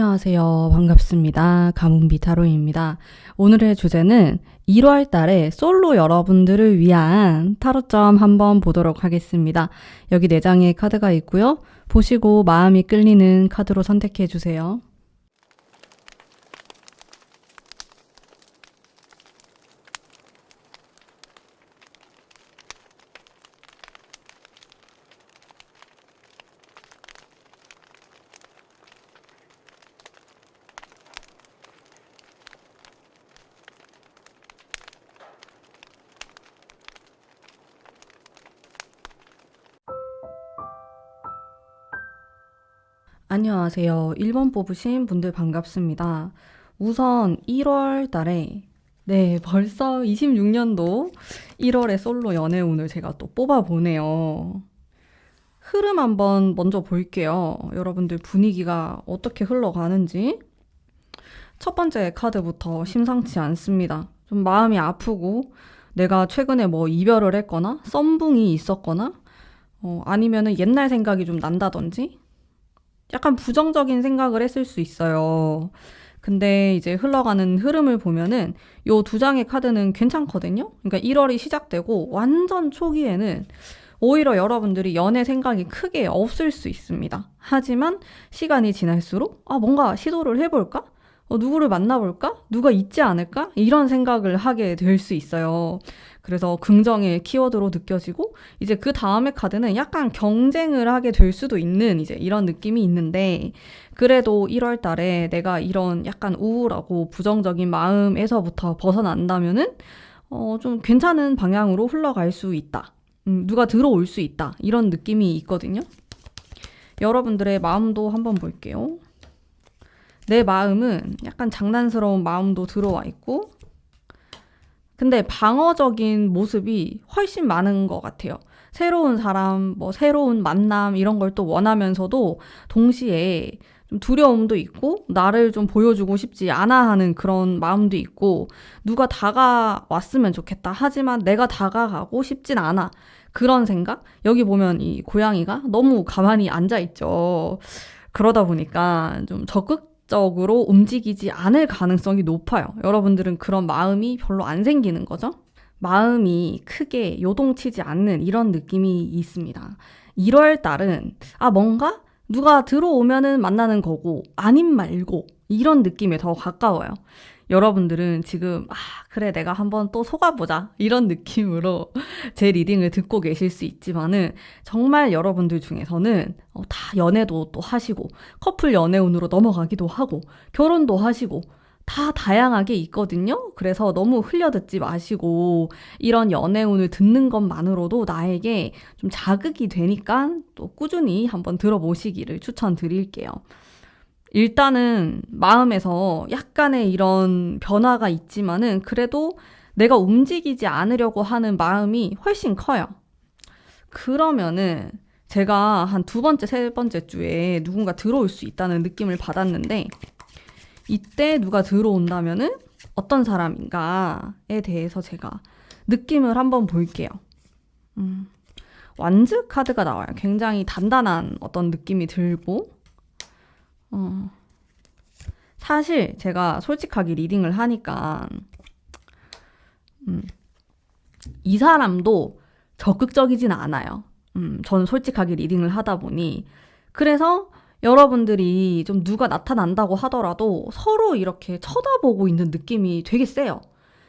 안녕하세요. 반갑습니다. 가문비 타로입니다. 오늘의 주제는 1월 달에 솔로 여러분들을 위한 타로점 한번 보도록 하겠습니다. 여기 4장의 카드가 있고요. 보시고 마음이 끌리는 카드로 선택해 주세요. 안녕하세요. 1번 뽑으신 분들 반갑습니다. 우선 1월 달에 벌써 26년도 1월의 솔로 연애운을 제가 또 뽑아보네요. 흐름 한번 먼저 볼게요. 여러분들 분위기가 어떻게 흘러가는지. 첫 번째 카드부터 심상치 않습니다. 좀 마음이 아프고 내가 최근에 뭐 이별을 했거나 썸붕이 있었거나 아니면은 옛날 생각이 좀 난다든지 약간 부정적인 생각을 했을 수 있어요. 근데 이제 흘러가는 흐름을 보면은 요 2장의 카드는 괜찮거든요. 그러니까 1월이 시작되고 완전 초기에는 오히려 여러분들이 연애 생각이 크게 없을 수 있습니다. 하지만 시간이 지날수록 뭔가 시도를 해볼까? 누구를 만나볼까? 누가 있지 않을까? 이런 생각을 하게 될 수 있어요. 그래서 긍정의 키워드로 느껴지고 이제 그 다음의 카드는 약간 경쟁을 하게 될 수도 있는 이제 이런 느낌이 있는데, 그래도 1월 달에 내가 이런 약간 우울하고 부정적인 마음에서부터 벗어난다면은 좀 괜찮은 방향으로 흘러갈 수 있다. 누가 들어올 수 있다. 이런 느낌이 있거든요. 여러분들의 마음도 한번 볼게요. 내 마음은 약간 장난스러운 마음도 들어와 있고, 근데 방어적인 모습이 훨씬 많은 것 같아요. 새로운 사람, 새로운 만남 이런 걸 또 원하면서도 동시에 좀 두려움도 있고 나를 좀 보여주고 싶지 않아 하는 그런 마음도 있고, 누가 다가왔으면 좋겠다. 하지만 내가 다가가고 싶진 않아. 그런 생각? 여기 보면 이 고양이가 너무 가만히 앉아있죠. 그러다 보니까 좀 적극적으로 움직이지 않을 가능성이 높아요. 여러분들은 그런 마음이 별로 안 생기는 거죠. 마음이 크게 요동치지 않는 이런 느낌이 있습니다. 1월 달은 뭔가 누가 들어오면은 만나는 거고 아님 말고 이런 느낌에 더 가까워요. 여러분들은 지금 그래 내가 한번 또 속아보자 이런 느낌으로 제 리딩을 듣고 계실 수 있지만은, 정말 여러분들 중에서는 다 연애도 또 하시고 커플 연애운으로 넘어가기도 하고 결혼도 하시고 다 다양하게 있거든요. 그래서 너무 흘려듣지 마시고 이런 연애운을 듣는 것만으로도 나에게 좀 자극이 되니까 또 꾸준히 한번 들어보시기를 추천드릴게요. 일단은 마음에서 약간의 이런 변화가 있지만은 그래도 내가 움직이지 않으려고 하는 마음이 훨씬 커요. 그러면은 제가 한 2번째, 3번째 주에 누군가 들어올 수 있다는 느낌을 받았는데, 이때 누가 들어온다면은 어떤 사람인가에 대해서 제가 느낌을 한번 볼게요. 완즈 카드가 나와요. 굉장히 단단한 어떤 느낌이 들고, 사실 제가 솔직하게 리딩을 하니까 이 사람도 적극적이진 않아요. 저는 솔직하게 리딩을 하다 보니. 그래서 여러분들이 좀 누가 나타난다고 하더라도 서로 이렇게 쳐다보고 있는 느낌이 되게 세요.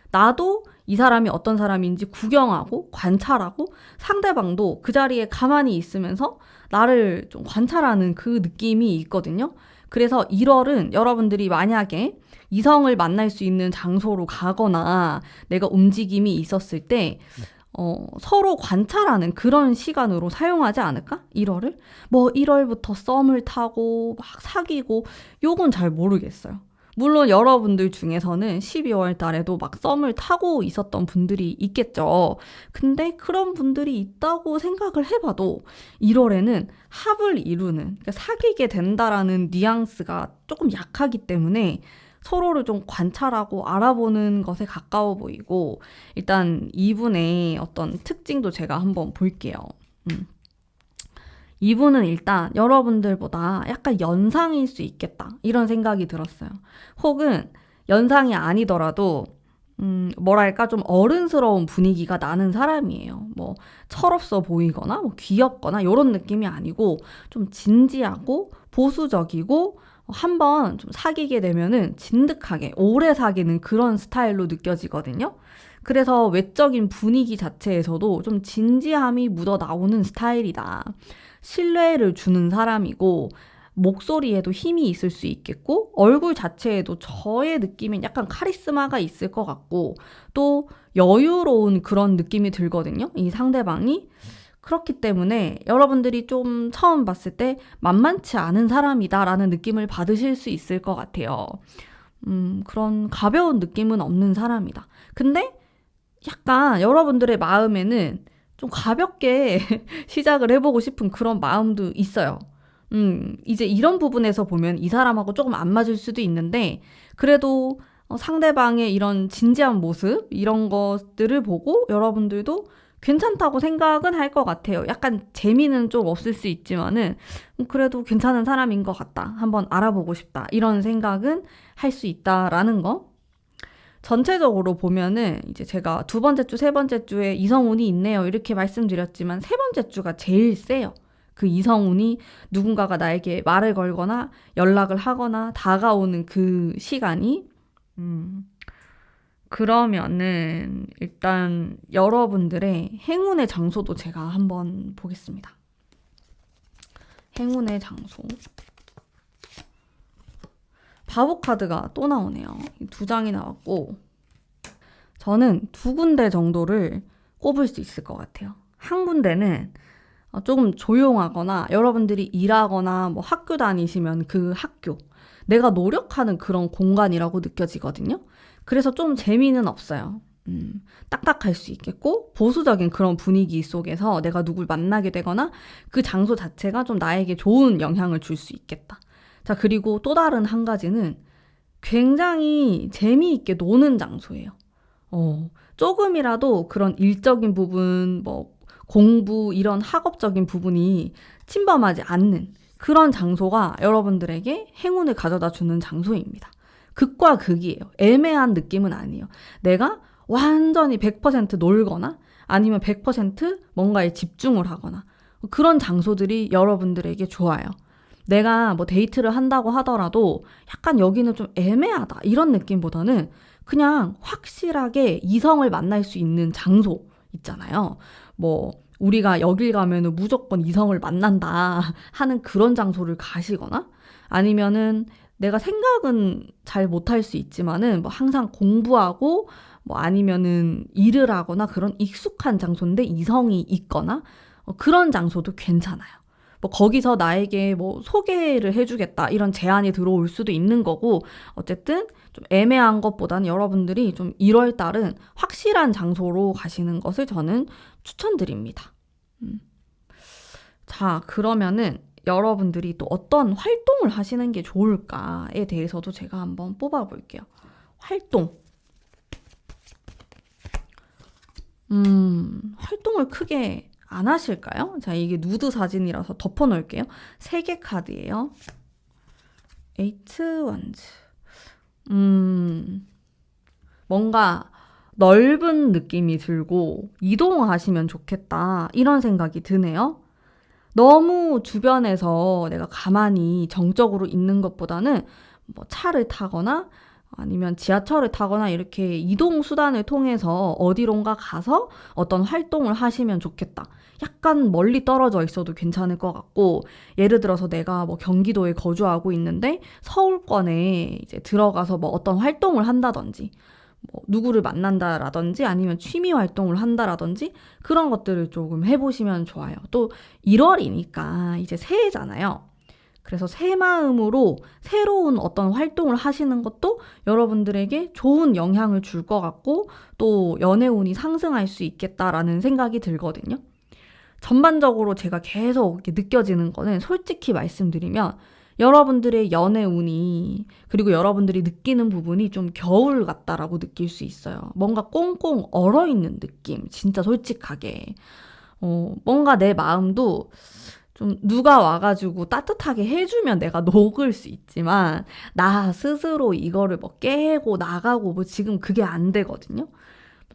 나도 이 사람이 어떤 사람인지 구경하고 관찰하고 상대방도 그 자리에 가만히 있으면서 나를 좀 관찰하는 그 느낌이 있거든요. 그래서 1월은 여러분들이 만약에 이성을 만날 수 있는 장소로 가거나 내가 움직임이 있었을 때 서로 관찰하는 그런 시간으로 사용하지 않을까? 1월을? 1월부터 썸을 타고 막 사귀고, 요건 잘 모르겠어요. 물론 여러분들 중에서는 12월 달에도 막 썸을 타고 있었던 분들이 있겠죠. 근데 그런 분들이 있다고 생각을 해봐도 1월에는 합을 이루는, 그러니까 사귀게 된다라는 뉘앙스가 조금 약하기 때문에 서로를 좀 관찰하고 알아보는 것에 가까워 보이고, 일단 이분의 어떤 특징도 제가 한번 볼게요. 이분은 일단 여러분들보다 약간 연상일 수 있겠다. 이런 생각이 들었어요. 혹은 연상이 아니더라도 뭐랄까, 좀 어른스러운 분위기가 나는 사람이에요. 뭐, 철없어 보이거나, 뭐, 귀엽거나, 요런 느낌이 아니고, 좀 진지하고, 보수적이고, 한번 좀 사귀게 되면은 진득하게, 오래 사귀는 그런 스타일로 느껴지거든요. 그래서 외적인 분위기 자체에서도 좀 진지함이 묻어 나오는 스타일이다. 신뢰를 주는 사람이고, 목소리에도 힘이 있을 수 있겠고, 얼굴 자체에도 저의 느낌엔 약간 카리스마가 있을 것 같고, 또 여유로운 그런 느낌이 들거든요. 이 상대방이. 그렇기 때문에 여러분들이 좀 처음 봤을 때 만만치 않은 사람이다라는 느낌을 받으실 수 있을 것 같아요. 그런 가벼운 느낌은 없는 사람이다. 근데 약간 여러분들의 마음에는 좀 가볍게 시작을 해보고 싶은 그런 마음도 있어요. 이제 이런 부분에서 보면 이 사람하고 조금 안 맞을 수도 있는데, 그래도 상대방의 이런 진지한 모습, 이런 것들을 보고 여러분들도 괜찮다고 생각은 할 것 같아요. 약간 재미는 좀 없을 수 있지만은, 그래도 괜찮은 사람인 것 같다. 한번 알아보고 싶다. 이런 생각은 할 수 있다라는 거. 전체적으로 보면은 이제 제가 두 번째 주, 세 번째 주에 이성운이 있네요. 이렇게 말씀드렸지만 세 번째 주가 제일 세요. 그 이성운이 누군가가 나에게 말을 걸거나 연락을 하거나 다가오는 그 시간이. 그러면은 일단 여러분들의 행운의 장소도 제가 한번 보겠습니다. 행운의 장소. 바보 카드가 또 나오네요. 두 장이 나왔고, 저는 두 군데 정도를 꼽을 수 있을 것 같아요. 한 군데는 조금 조용하거나 여러분들이 일하거나 뭐 학교 다니시면 그 학교, 내가 노력하는 그런 공간이라고 느껴지거든요. 그래서 좀 재미는 없어요. 딱딱할 수 있겠고, 보수적인 그런 분위기 속에서 내가 누굴 만나게 되거나 그 장소 자체가 좀 나에게 좋은 영향을 줄 수 있겠다. 자, 그리고 또 다른 한 가지는 굉장히 재미있게 노는 장소예요. 조금이라도 그런 일적인 부분, 뭐 공부, 이런 학업적인 부분이 침범하지 않는 그런 장소가 여러분들에게 행운을 가져다 주는 장소입니다. 극과 극이에요. 애매한 느낌은 아니에요. 내가 완전히 100% 놀거나 아니면 100% 뭔가에 집중을 하거나, 그런 장소들이 여러분들에게 좋아요. 내가 뭐 데이트를 한다고 하더라도 약간 여기는 좀 애매하다, 이런 느낌보다는 그냥 확실하게 이성을 만날 수 있는 장소 있잖아요. 뭐 우리가 여길 가면은 무조건 이성을 만난다 하는 그런 장소를 가시거나, 아니면은 내가 생각은 잘 못할 수 있지만은 뭐 항상 공부하고 뭐 아니면은 일을 하거나 그런 익숙한 장소인데 이성이 있거나, 그런 장소도 괜찮아요. 뭐 거기서 나에게 뭐 소개를 해주겠다, 이런 제안이 들어올 수도 있는 거고, 어쨌든 좀 애매한 것보다는 여러분들이 좀 1월 달은 확실한 장소로 가시는 것을 저는 추천드립니다. 자, 그러면은 여러분들이 또 어떤 활동을 하시는 게 좋을까에 대해서도 제가 한번 뽑아볼게요. 활동. 활동을 크게 안 하실까요? 자, 이게 누드 사진이라서 덮어놓을게요. 3개 카드예요. 에이트 원즈. 뭔가 넓은 느낌이 들고 이동하시면 좋겠다, 이런 생각이 드네요. 너무 주변에서 내가 가만히 정적으로 있는 것보다는 뭐 차를 타거나 아니면 지하철을 타거나 이렇게 이동 수단을 통해서 어디론가 가서 어떤 활동을 하시면 좋겠다. 약간 멀리 떨어져 있어도 괜찮을 것 같고, 예를 들어서 내가 뭐 경기도에 거주하고 있는데 서울권에 이제 들어가서 뭐 어떤 활동을 한다든지, 뭐 누구를 만난다라든지 아니면 취미 활동을 한다라든지, 그런 것들을 조금 해보시면 좋아요. 또 1월이니까 이제 새해잖아요. 그래서 새 마음으로 새로운 어떤 활동을 하시는 것도 여러분들에게 좋은 영향을 줄 것 같고, 또 연애운이 상승할 수 있겠다라는 생각이 들거든요. 전반적으로 제가 계속 이렇게 느껴지는 거는, 솔직히 말씀드리면 여러분들의 연애운이, 그리고 여러분들이 느끼는 부분이 좀 겨울 같다라고 느낄 수 있어요. 뭔가 꽁꽁 얼어있는 느낌, 진짜 솔직하게. 뭔가 내 마음도 좀 누가 와가지고 따뜻하게 해주면 내가 녹을 수 있지만 나 스스로 이거를 뭐 깨고 나가고 뭐 지금 그게 안 되거든요.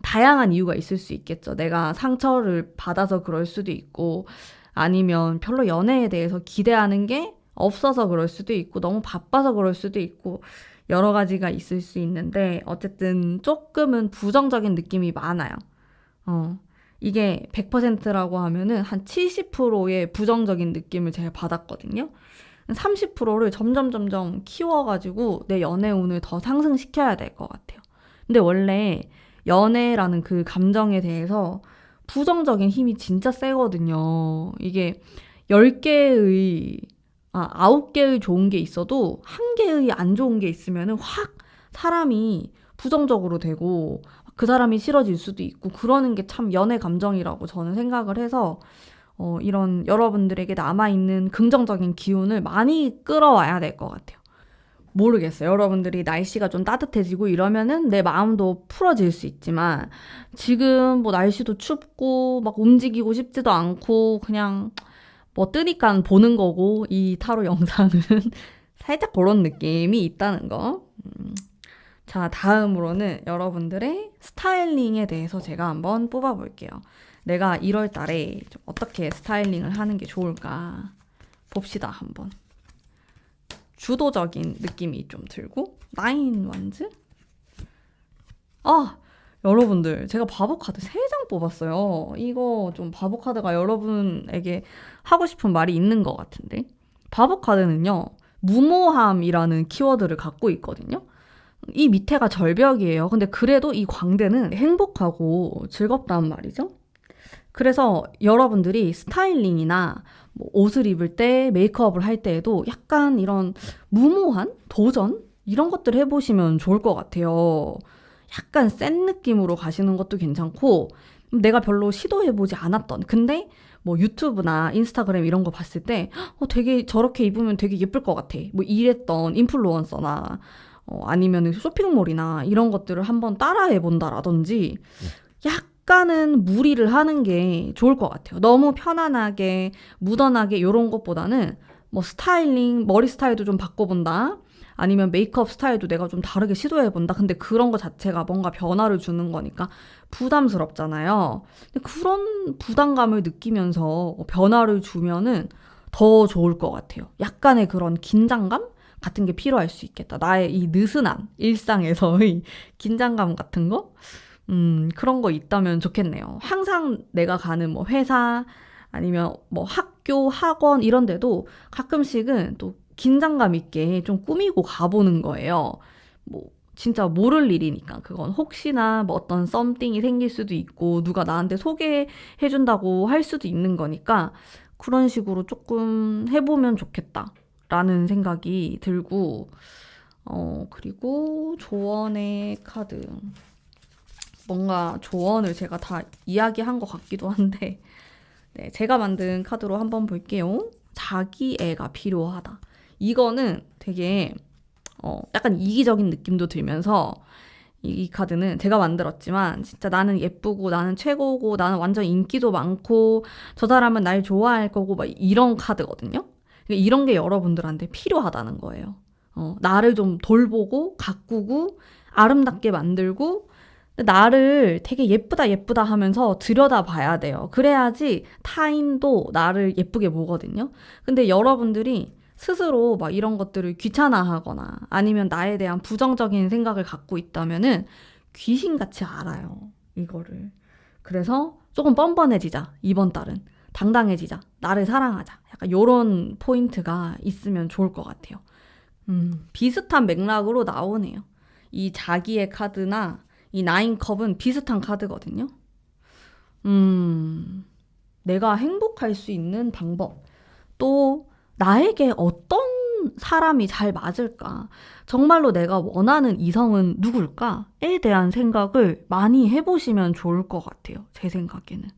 다양한 이유가 있을 수 있겠죠. 내가 상처를 받아서 그럴 수도 있고 아니면 별로 연애에 대해서 기대하는 게 없어서 그럴 수도 있고 너무 바빠서 그럴 수도 있고 여러 가지가 있을 수 있는데 어쨌든 조금은 부정적인 느낌이 많아요. 이게 100%라고 하면은 한 70%의 부정적인 느낌을 제가 받았거든요. 30%를 점점 키워가지고 내 연애 운을 더 상승시켜야 될 것 같아요. 근데 원래 연애라는 그 감정에 대해서 부정적인 힘이 진짜 세거든요. 이게 10개의, 9개의 좋은 게 있어도 1개의 안 좋은 게 있으면은 확 사람이 부정적으로 되고 그 사람이 싫어질 수도 있고 그러는 게 참 연애 감정이라고 저는 생각을 해서 이런 여러분들에게 남아있는 긍정적인 기운을 많이 끌어와야 될 것 같아요. 모르겠어요. 여러분들이 날씨가 좀 따뜻해지고 이러면은 내 마음도 풀어질 수 있지만 지금 뭐 날씨도 춥고 막 움직이고 싶지도 않고 그냥 뭐 뜨니까 보는 거고 이 타로 영상은 살짝 그런 느낌이 있다는 거. 자, 다음으로는 여러분들의 스타일링에 대해서 제가 한번 뽑아볼게요. 내가 1월 달에 좀 어떻게 스타일링을 하는 게 좋을까 봅시다, 한번. 주도적인 느낌이 좀 들고 나인 완즈? 여러분들 제가 바보 카드 3장 뽑았어요. 이거 좀 바보 카드가 여러분에게 하고 싶은 말이 있는 것 같은데 바보 카드는요 무모함이라는 키워드를 갖고 있거든요. 이 밑에가 절벽이에요. 근데 그래도 이 광대는 행복하고 즐겁단 말이죠. 그래서 여러분들이 스타일링이나 뭐 옷을 입을 때 메이크업을 할 때에도 약간 이런 무모한 도전 이런 것들 해보시면 좋을 것 같아요. 약간 센 느낌으로 가시는 것도 괜찮고 내가 별로 시도해보지 않았던 근데 뭐 유튜브나 인스타그램 이런 거 봤을 때 되게 저렇게 입으면 되게 예쁠 것 같아. 뭐 이랬던 인플루언서나 아니면 쇼핑몰이나 이런 것들을 한번 따라해본다라든지 약간은 무리를 하는 게 좋을 것 같아요. 너무 편안하게 무던하게 이런 것보다는 뭐 스타일링, 머리 스타일도 좀 바꿔본다. 아니면 메이크업 스타일도 내가 좀 다르게 시도해본다. 근데 그런 거 자체가 뭔가 변화를 주는 거니까 부담스럽잖아요. 근데 그런 부담감을 느끼면서 변화를 주면은 더 좋을 것 같아요. 약간의 그런 긴장감 같은 게 필요할 수 있겠다. 나의 이 느슨한 일상에서의 긴장감 같은 거? 그런 거 있다면 좋겠네요. 항상 내가 가는 뭐 회사 아니면 뭐 학교, 학원 이런 데도 가끔씩은 또 긴장감 있게 좀 꾸미고 가보는 거예요. 뭐 진짜 모를 일이니까 그건 혹시나 뭐 어떤 썸띵이 생길 수도 있고 누가 나한테 소개해준다고 할 수도 있는 거니까 그런 식으로 조금 해보면 좋겠다라는 생각이 들고 그리고 조언의 카드 뭔가 조언을 제가 다 이야기한 것 같기도 한데 네, 제가 만든 카드로 한번 볼게요. 자기애가 필요하다. 이거는 되게 약간 이기적인 느낌도 들면서 이 카드는 제가 만들었지만 진짜 나는 예쁘고 나는 최고고 나는 완전 인기도 많고 저 사람은 날 좋아할 거고 막 이런 카드거든요. 그러니까 이런 게 여러분들한테 필요하다는 거예요. 나를 좀 돌보고 가꾸고 아름답게 만들고 나를 되게 예쁘다 하면서 들여다봐야 돼요. 그래야지 타인도 나를 예쁘게 보거든요. 근데 여러분들이 스스로 막 이런 것들을 귀찮아하거나 아니면 나에 대한 부정적인 생각을 갖고 있다면은 귀신같이 알아요. 이거를. 그래서 조금 뻔뻔해지자. 이번 달은. 당당해지자. 나를 사랑하자. 약간 요런 포인트가 있으면 좋을 것 같아요. 비슷한 맥락으로 나오네요. 이 자기의 카드나 이 나인컵은 비슷한 카드거든요. 내가 행복할 수 있는 방법. 또 나에게 어떤 사람이 잘 맞을까? 정말로 내가 원하는 이성은 누굴까?에 대한 생각을 많이 해보시면 좋을 것 같아요. 제 생각에는.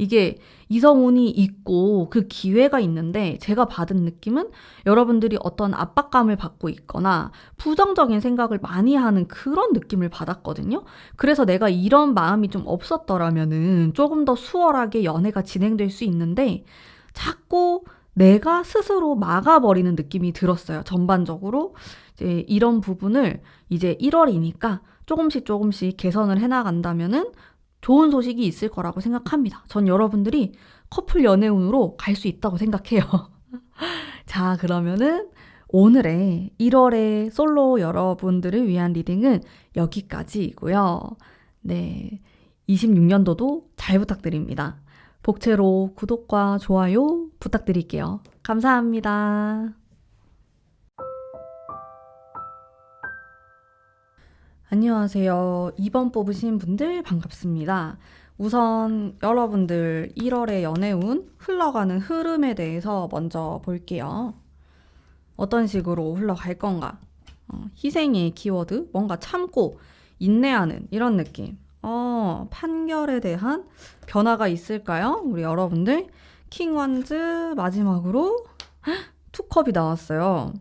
이게 이성운이 있고 그 기회가 있는데 제가 받은 느낌은 여러분들이 어떤 압박감을 받고 있거나 부정적인 생각을 많이 하는 그런 느낌을 받았거든요. 그래서 내가 이런 마음이 좀 없었더라면은 조금 더 수월하게 연애가 진행될 수 있는데 자꾸 내가 스스로 막아버리는 느낌이 들었어요. 전반적으로 이제 이런 부분을 이제 1월이니까 조금씩 개선을 해나간다면은 좋은 소식이 있을 거라고 생각합니다. 전 여러분들이 커플 연애운으로 갈 수 있다고 생각해요. 자, 그러면은 오늘의 1월의 솔로 여러분들을 위한 리딩은 여기까지이고요. 네, 26년도도 잘 부탁드립니다. 복채로 구독과 좋아요 부탁드릴게요. 감사합니다. 안녕하세요. 2번 뽑으신 분들 반갑습니다. 우선 여러분들 1월의 연애운 흘러가는 흐름에 대해서 먼저 볼게요. 어떤 식으로 흘러갈 건가? 희생의 키워드, 뭔가 참고 인내하는 이런 느낌. 판결에 대한 변화가 있을까요? 우리 여러분들. 킹 원즈 마지막으로 투컵이 나왔어요.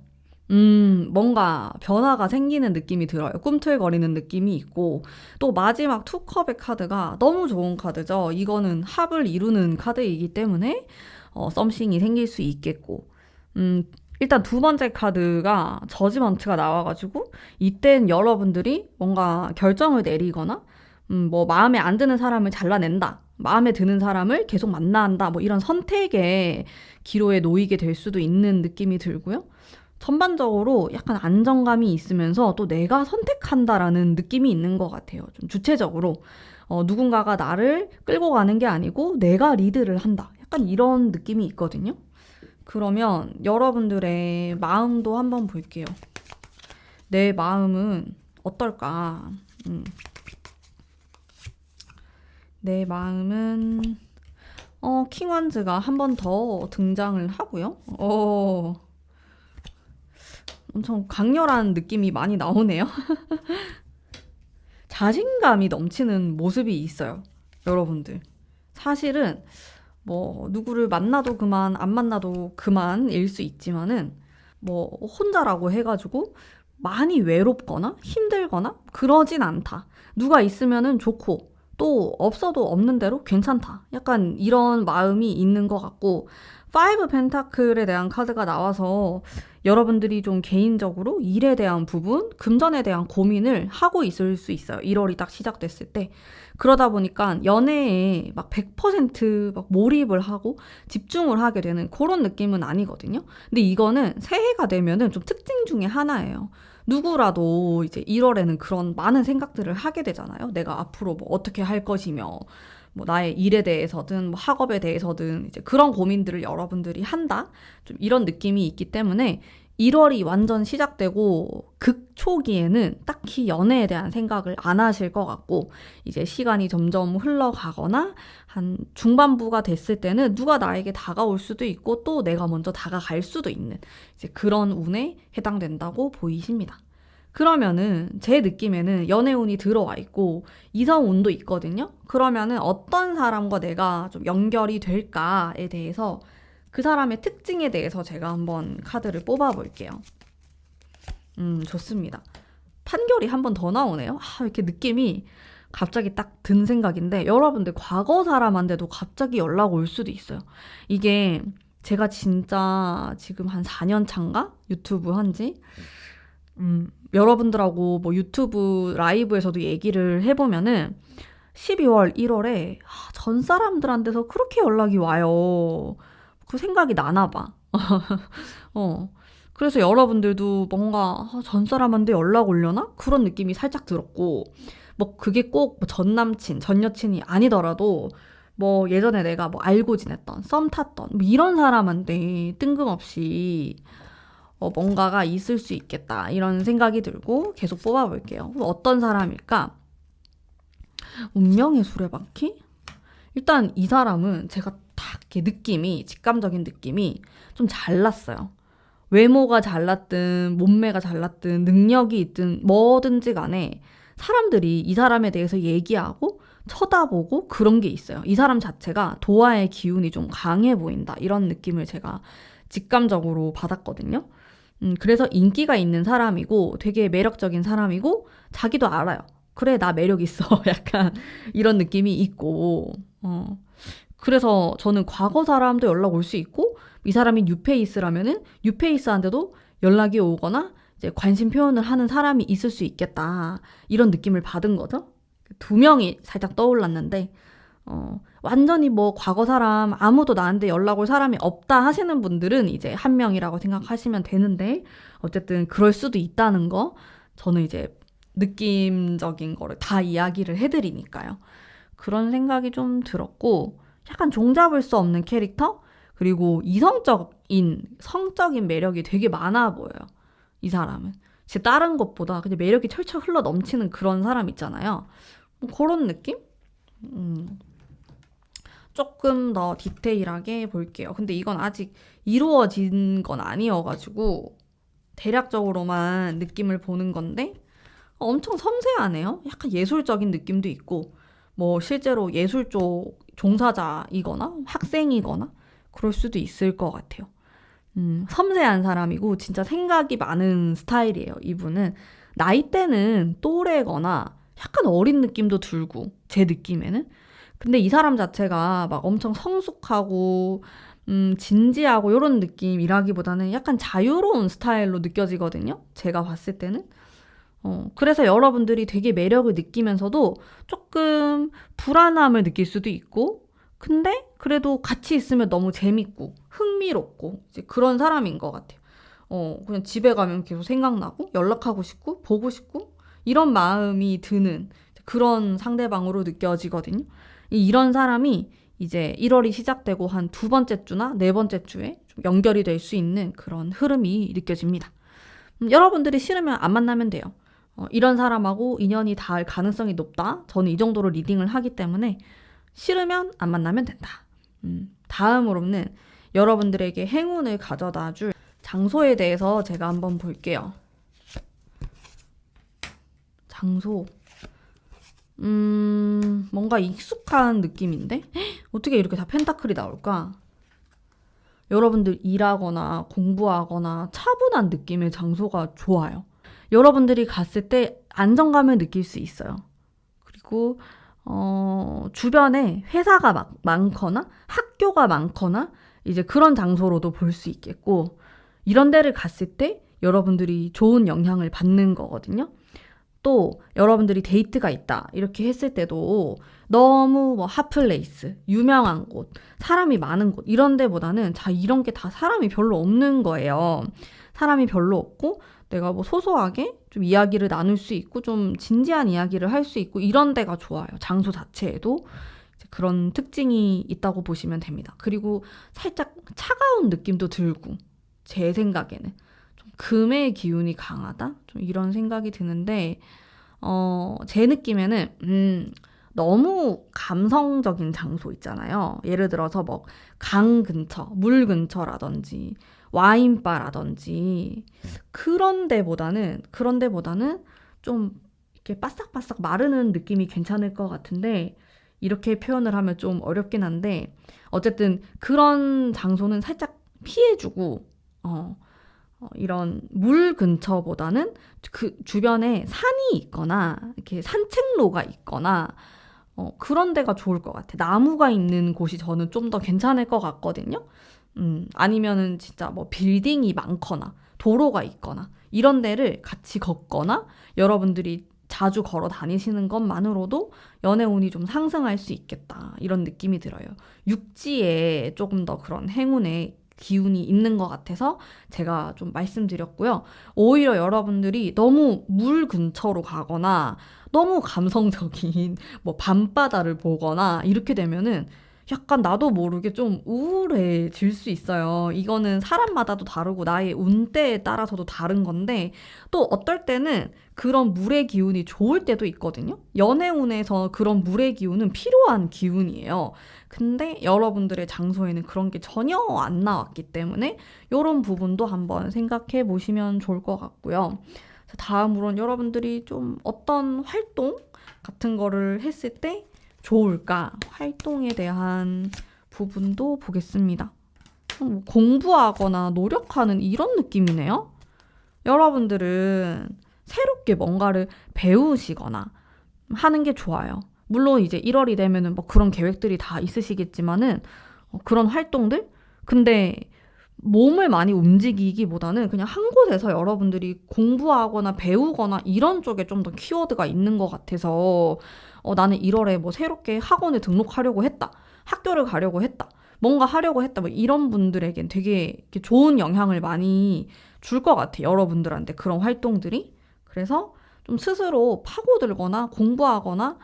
뭔가 변화가 생기는 느낌이 들어요. 꿈틀거리는 느낌이 있고, 또 마지막 투컵의 카드가 너무 좋은 카드죠. 이거는 합을 이루는 카드이기 때문에 썸씽이 생길 수 있겠고, 일단 두 번째 카드가 저지먼트가 나와가지고 이땐 여러분들이 뭔가 결정을 내리거나 뭐 마음에 안 드는 사람을 잘라낸다, 마음에 드는 사람을 계속 만나한다, 뭐 이런 선택의 기로에 놓이게 될 수도 있는 느낌이 들고요. 전반적으로 약간 안정감이 있으면서 또 내가 선택한다라는 느낌이 있는 것 같아요. 좀 주체적으로 누군가가 나를 끌고 가는 게 아니고 내가 리드를 한다, 약간 이런 느낌이 있거든요. 그러면 여러분들의 마음도 한번 볼게요. 내 마음은 어떨까? 내 마음은 킹완즈가 한 번 더 등장을 하고요. 엄청 강렬한 느낌이 많이 나오네요. 자신감이 넘치는 모습이 있어요. 여러분들. 사실은 뭐 누구를 만나도 그만 안 만나도 그만일 수 있지만은 뭐 혼자라고 해가지고 많이 외롭거나 힘들거나 그러진 않다. 누가 있으면은 좋고 또 없어도 없는 대로 괜찮다. 약간 이런 마음이 있는 것 같고, 5 펜타클에 대한 카드가 나와서 여러분들이 좀 개인적으로 일에 대한 부분, 금전에 대한 고민을 하고 있을 수 있어요. 1월이 딱 시작됐을 때. 그러다 보니까 연애에 막 100% 몰입을 하고 집중을 하게 되는 그런 느낌은 아니거든요. 근데 이거는 새해가 되면은 좀 특징 중에 하나예요. 누구라도 이제 1월에는 그런 많은 생각들을 하게 되잖아요. 내가 앞으로 뭐 어떻게 할 것이며, 뭐 나의 일에 대해서든 뭐 학업에 대해서든 이제 그런 고민들을 여러분들이 한다. 좀 이런 느낌이 있기 때문에 1월이 완전 시작되고 극초기에는 딱히 연애에 대한 생각을 안 하실 것 같고, 이제 시간이 점점 흘러가거나 한 중반부가 됐을 때는 누가 나에게 다가올 수도 있고 또 내가 먼저 다가갈 수도 있는 이제 그런 운에 해당된다고 보이십니다. 그러면은 제 느낌에는 연애운이 들어와 있고 이성운도 있거든요. 그러면은 어떤 사람과 내가 좀 연결이 될까에 대해서, 그 사람의 특징에 대해서 제가 한번 카드를 뽑아볼게요. 좋습니다. 판결이 한 번 더 나오네요. 이렇게 느낌이 갑자기 딱 든 생각인데, 여러분들 과거 사람한테도 갑자기 연락 올 수도 있어요. 이게 제가 진짜 지금 한 4년 차인가? 유튜브 한지. 여러분들하고 뭐 유튜브 라이브에서도 얘기를 해보면은 12월, 1월에 전 사람들한테서 그렇게 연락이 와요. 그 생각이 나나 봐. 그래서 여러분들도 뭔가 전 사람한테 연락 오려나? 그런 느낌이 살짝 들었고, 뭐 그게 꼭 전 남친, 전 여친이 아니더라도 뭐 예전에 내가 뭐 알고 지냈던, 썸 탔던 뭐 이런 사람한테 뜬금없이 뭔가가 있을 수 있겠다, 이런 생각이 들고 계속 뽑아볼게요. 어떤 사람일까? 운명의 수레바퀴? 일단 이 사람은 제가 딱 이렇게 느낌이, 직감적인 느낌이 좀 잘났어요. 외모가 잘났든 몸매가 잘났든 능력이 있든 뭐든지 간에 사람들이 이 사람에 대해서 얘기하고 쳐다보고 그런 게 있어요. 이 사람 자체가 도화의 기운이 좀 강해 보인다, 이런 느낌을 제가 직감적으로 받았거든요. 그래서 인기가 있는 사람이고 되게 매력적인 사람이고 자기도 알아요. 그래, 나 매력 있어. 약간 이런 느낌이 있고, 그래서 저는 과거 사람도 연락 올 수 있고 이 사람이 뉴페이스라면은 뉴페이스한테도 연락이 오거나 이제 관심 표현을 하는 사람이 있을 수 있겠다. 이런 느낌을 받은 거죠. 두 명이 살짝 떠올랐는데 완전히 뭐 과거 사람 아무도 나한테 연락 올 사람이 없다 하시는 분들은 이제 한 명이라고 생각하시면 되는데 어쨌든 그럴 수도 있다는 거 저는 이제 느낌적인 거를 다 이야기를 해드리니까요. 그런 생각이 좀 들었고 약간 종잡을 수 없는 캐릭터? 그리고 이성적인 성적인 매력이 되게 많아 보여요. 이 사람은. 제 다른 것보다 그냥 매력이 철철 흘러 넘치는 그런 사람 있잖아요. 뭐 그런 느낌? 조금 더 디테일하게 볼게요. 근데 이건 아직 이루어진 건 아니어가지고 대략적으로만 느낌을 보는 건데 엄청 섬세하네요. 약간 예술적인 느낌도 있고 뭐 실제로 예술 쪽 종사자이거나 학생이거나 그럴 수도 있을 것 같아요. 섬세한 사람이고 진짜 생각이 많은 스타일이에요. 이분은 나이대는 또래거나 약간 어린 느낌도 들고 제 느낌에는 근데 이 사람 자체가 막 엄청 성숙하고 진지하고 이런 느낌이라기보다는 약간 자유로운 스타일로 느껴지거든요. 제가 봤을 때는. 그래서 여러분들이 되게 매력을 느끼면서도 조금 불안함을 느낄 수도 있고, 근데 그래도 같이 있으면 너무 재밌고, 흥미롭고, 이제 그런 사람인 것 같아요. 그냥 집에 가면 계속 생각나고, 연락하고 싶고, 보고 싶고, 이런 마음이 드는 그런 상대방으로 느껴지거든요. 이런 사람이 이제 1월이 시작되고 한 두 번째 주나 네 번째 주에 좀 연결이 될 수 있는 그런 흐름이 느껴집니다. 여러분들이 싫으면 안 만나면 돼요. 이런 사람하고 인연이 닿을 가능성이 높다. 저는 이 정도로 리딩을 하기 때문에 싫으면 안 만나면 된다. 다음으로는 여러분들에게 행운을 가져다 줄 장소에 대해서 제가 한번 볼게요. 장소. 뭔가 익숙한 느낌인데? 어떻게 이렇게 다 펜타클이 나올까? 여러분들 일하거나 공부하거나 차분한 느낌의 장소가 좋아요. 여러분들이 갔을 때 안정감을 느낄 수 있어요. 그리고 주변에 회사가 많거나 학교가 많거나 이제 그런 장소로도 볼 수 있겠고 이런 데를 갔을 때 여러분들이 좋은 영향을 받는 거거든요. 또 여러분들이 데이트가 있다 이렇게 했을 때도 너무 뭐 핫플레이스, 유명한 곳, 사람이 많은 곳 이런 데보다는 이런 게 다 사람이 별로 없는 거예요. 사람이 별로 없고 내가 뭐 소소하게 좀 이야기를 나눌 수 있고 좀 진지한 이야기를 할 수 있고 이런 데가 좋아요. 장소 자체에도 그런 특징이 있다고 보시면 됩니다. 그리고 살짝 차가운 느낌도 들고 제 생각에는 좀 금의 기운이 강하다? 좀 이런 생각이 드는데 제 느낌에는 너무 감성적인 장소 있잖아요. 예를 들어서 뭐 강 근처, 물 근처라든지 와인바라든지 그런 데보다는 좀 이렇게 바싹바싹 마르는 느낌이 괜찮을 것 같은데 이렇게 표현을 하면 좀 어렵긴 한데 어쨌든 그런 장소는 살짝 피해주고 이런 물 근처보다는 그 주변에 산이 있거나 이렇게 산책로가 있거나 그런 데가 좋을 것 같아. 나무가 있는 곳이 저는 좀 더 괜찮을 것 같거든요. 아니면은 진짜 뭐 빌딩이 많거나 도로가 있거나 이런 데를 같이 걷거나 여러분들이 자주 걸어 다니시는 것만으로도 연애운이 좀 상승할 수 있겠다. 이런 느낌이 들어요. 육지에 조금 더 그런 행운의 기운이 있는 것 같아서 제가 좀 말씀드렸고요. 오히려 여러분들이 너무 물 근처로 가거나 너무 감성적인 뭐 밤바다를 보거나 이렇게 되면은 약간 나도 모르게 좀 우울해질 수 있어요. 이거는 사람마다도 다르고 나의 운때에 따라서도 다른 건데 또 어떨 때는 그런 물의 기운이 좋을 때도 있거든요. 연애운에서 그런 물의 기운은 필요한 기운이에요. 근데 여러분들의 장소에는 그런 게 전혀 안 나왔기 때문에 이런 부분도 한번 생각해 보시면 좋을 것 같고요. 다음으로는 여러분들이 좀 어떤 활동 같은 거를 했을 때 좋을까? 활동에 대한 부분도 보겠습니다. 공부하거나 노력하는 이런 느낌이네요. 여러분들은 새롭게 뭔가를 배우시거나 하는 게 좋아요. 물론 이제 1월이 되면은 뭐 그런 계획들이 다 있으시겠지만은 그런 활동들 근데 몸을 많이 움직이기보다는 그냥 한 곳에서 여러분들이 공부하거나 배우거나 이런 쪽에 좀 더 키워드가 있는 것 같아서 나는 1월에 뭐 새롭게 학원에 등록하려고 했다. 학교를 가려고 했다. 뭔가 하려고 했다. 뭐 이런 분들에겐 되게 이렇게 좋은 영향을 많이 줄 것 같아. 여러분들한테 그런 활동들이. 그래서 좀 스스로 파고들거나 공부하거나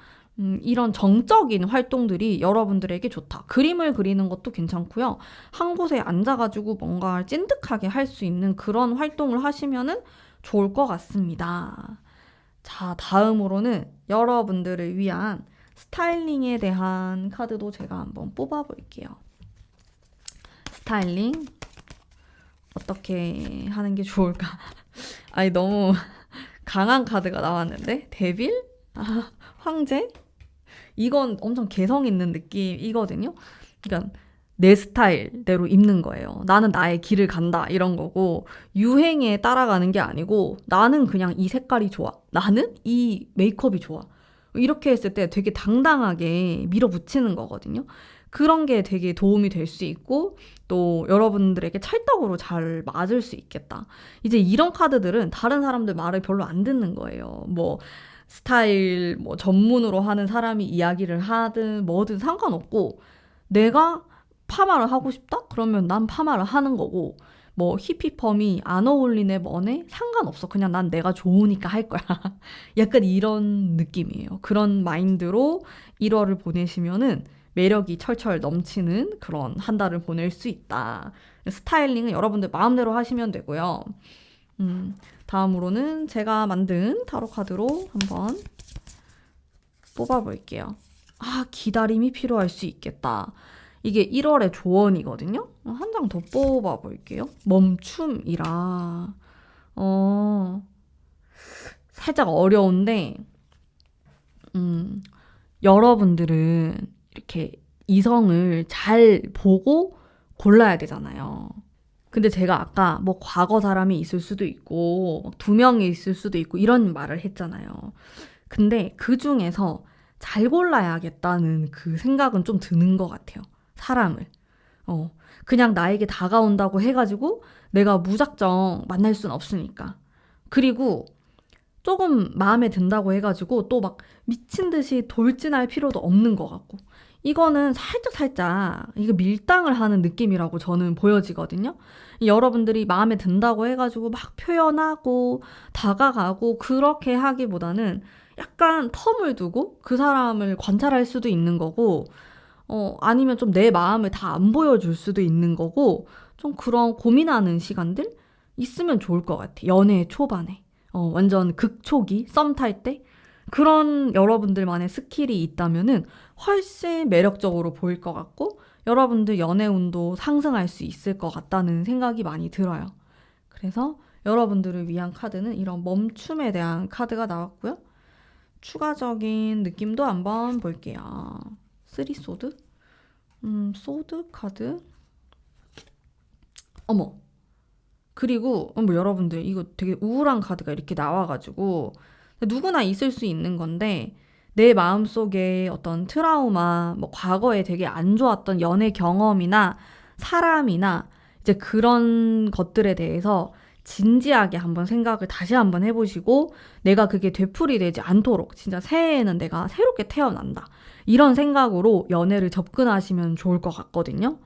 이런 정적인 활동들이 여러분들에게 좋다. 그림을 그리는 것도 괜찮고요. 한 곳에 앉아가지고 뭔가 찐득하게 할 수 있는 그런 활동을 하시면은 좋을 것 같습니다. 자, 다음으로는 여러분들을 위한 스타일링에 대한 카드도 제가 한번 뽑아볼게요. 스타일링 어떻게 하는 게 좋을까? 아니, 너무 강한 카드가 나왔는데? 데빌? 아, 황제? 이건 엄청 개성 있는 느낌이거든요. 그러니까 내 스타일대로 입는 거예요. 나는 나의 길을 간다 이런 거고 유행에 따라가는 게 아니고 나는 그냥 이 색깔이 좋아. 나는 이 메이크업이 좋아. 이렇게 했을 때 되게 당당하게 밀어붙이는 거거든요. 그런 게 되게 도움이 될 수 있고 또 여러분들에게 찰떡으로 잘 맞을 수 있겠다. 이제 이런 카드들은 다른 사람들 말을 별로 안 듣는 거예요. 뭐 스타일 뭐 전문으로 하는 사람이 이야기를 하든 뭐든 상관없고 내가 파마를 하고 싶다? 그러면 난 파마를 하는 거고 뭐 히피펌이 안 어울리네 뭐네 상관없어. 그냥 난 내가 좋으니까 할 거야. 약간 이런 느낌이에요. 그런 마인드로 1월을 보내시면은 매력이 철철 넘치는 그런 한 달을 보낼 수 있다. 스타일링은 여러분들 마음대로 하시면 되고요. 다음으로는 제가 만든 타로 카드로 한번 뽑아볼게요. 아, 기다림이 필요할 수 있겠다. 이게 1월의 조언이거든요. 한 장 더 뽑아볼게요. 멈춤이라. 살짝 어려운데, 여러분들은 이렇게 이성을 잘 보고 골라야 되잖아요. 근데 제가 아까 뭐 과거 사람이 있을 수도 있고, 2명이 있을 수도 있고, 이런 말을 했잖아요. 근데 그 중에서 잘 골라야겠다는 그 생각은 좀 드는 것 같아요. 사람을. 어, 그냥 나에게 다가온다고 해가지고 내가 무작정 만날 순 없으니까. 그리고 조금 마음에 든다고 해가지고 또 막 미친 듯이 돌진할 필요도 없는 것 같고. 이거는 살짝 이거 밀당을 하는 느낌이라고 저는 보여지거든요. 여러분들이 마음에 든다고 해가지고 막 표현하고 다가가고 그렇게 하기보다는 약간 텀을 두고 그 사람을 관찰할 수도 있는 거고, 아니면 좀 내 마음을 다 안 보여줄 수도 있는 거고, 좀 그런 고민하는 시간들 있으면 좋을 것 같아. 연애 초반에. 완전 극초기, 썸 탈 때. 그런 여러분들만의 스킬이 있다면은 훨씬 매력적으로 보일 것 같고, 여러분들 연애 운도 상승할 수 있을 것 같다는 생각이 많이 들어요. 그래서 여러분들을 위한 카드는 이런 멈춤에 대한 카드가 나왔고요. 추가적인 느낌도 한번 볼게요. 쓰리 소드? 소드 카드? 어머. 그리고 뭐 여러분들 이거 되게 우울한 카드가 이렇게 나와가지고 누구나 있을 수 있는 건데 내 마음속에 어떤 트라우마, 뭐 과거에 되게 안 좋았던 연애 경험이나 사람이나 이제 그런 것들에 대해서 진지하게 한번 생각을 다시 한번 해보시고 내가 그게 되풀이되지 않도록 진짜 새해에는 내가 새롭게 태어난다. 이런 생각으로 연애를 접근하시면 좋을 것 같거든요.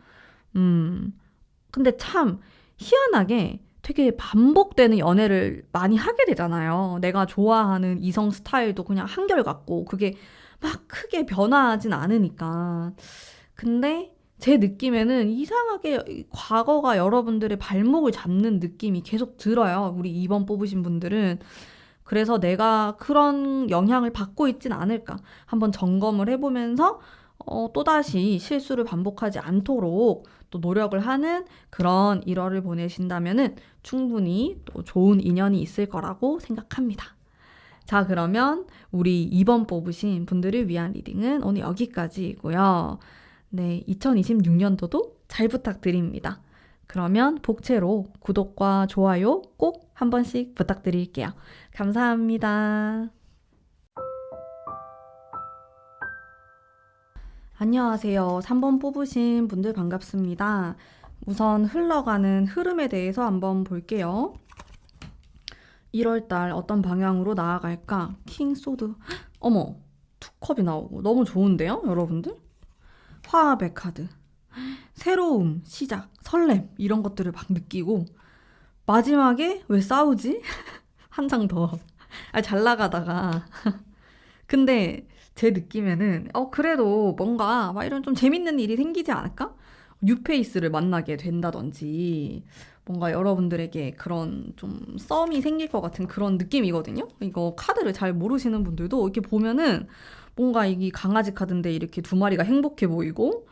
근데 참 희한하게 되게 반복되는 연애를 많이 하게 되잖아요. 내가 좋아하는 이성 스타일도 그냥 한결같고 그게 막 크게 변화하진 않으니까. 근데 제 느낌에는 이상하게 과거가 여러분들의 발목을 잡는 느낌이 계속 들어요. 우리 2번 뽑으신 분들은. 그래서 내가 그런 영향을 받고 있진 않을까. 한번 점검을 해보면서 또다시 실수를 반복하지 않도록 또 노력을 하는 그런 1월을 보내신다면은 충분히 또 좋은 인연이 있을 거라고 생각합니다. 자, 그러면 우리 2번 뽑으신 분들을 위한 리딩은 오늘 여기까지이고요. 네, 2026년도도 잘 부탁드립니다. 그러면 복채로 구독과 좋아요 꼭 한 번씩 부탁드릴게요. 감사합니다. 안녕하세요. 3번 뽑으신 분들 반갑습니다. 우선 흘러가는 흐름에 대해서 한번 볼게요. 1월달 어떤 방향으로 나아갈까? 킹 소드. 어머, 두 컵이 나오고 너무 좋은데요, 여러분들? 화합의 카드. 새로움, 시작, 설렘 이런 것들을 막 느끼고 마지막에 왜 싸우지? 한 장 더. 잘 나가다가 근데 제 느낌에는 그래도 뭔가 막 이런 좀 재밌는 일이 생기지 않을까? 뉴페이스를 만나게 된다든지 뭔가 여러분들에게 그런 좀 썸이 생길 것 같은 그런 느낌이거든요. 이거 카드를 잘 모르시는 분들도 이렇게 보면은 뭔가 이게 강아지 카드인데 이렇게 두 마리가 행복해 보이고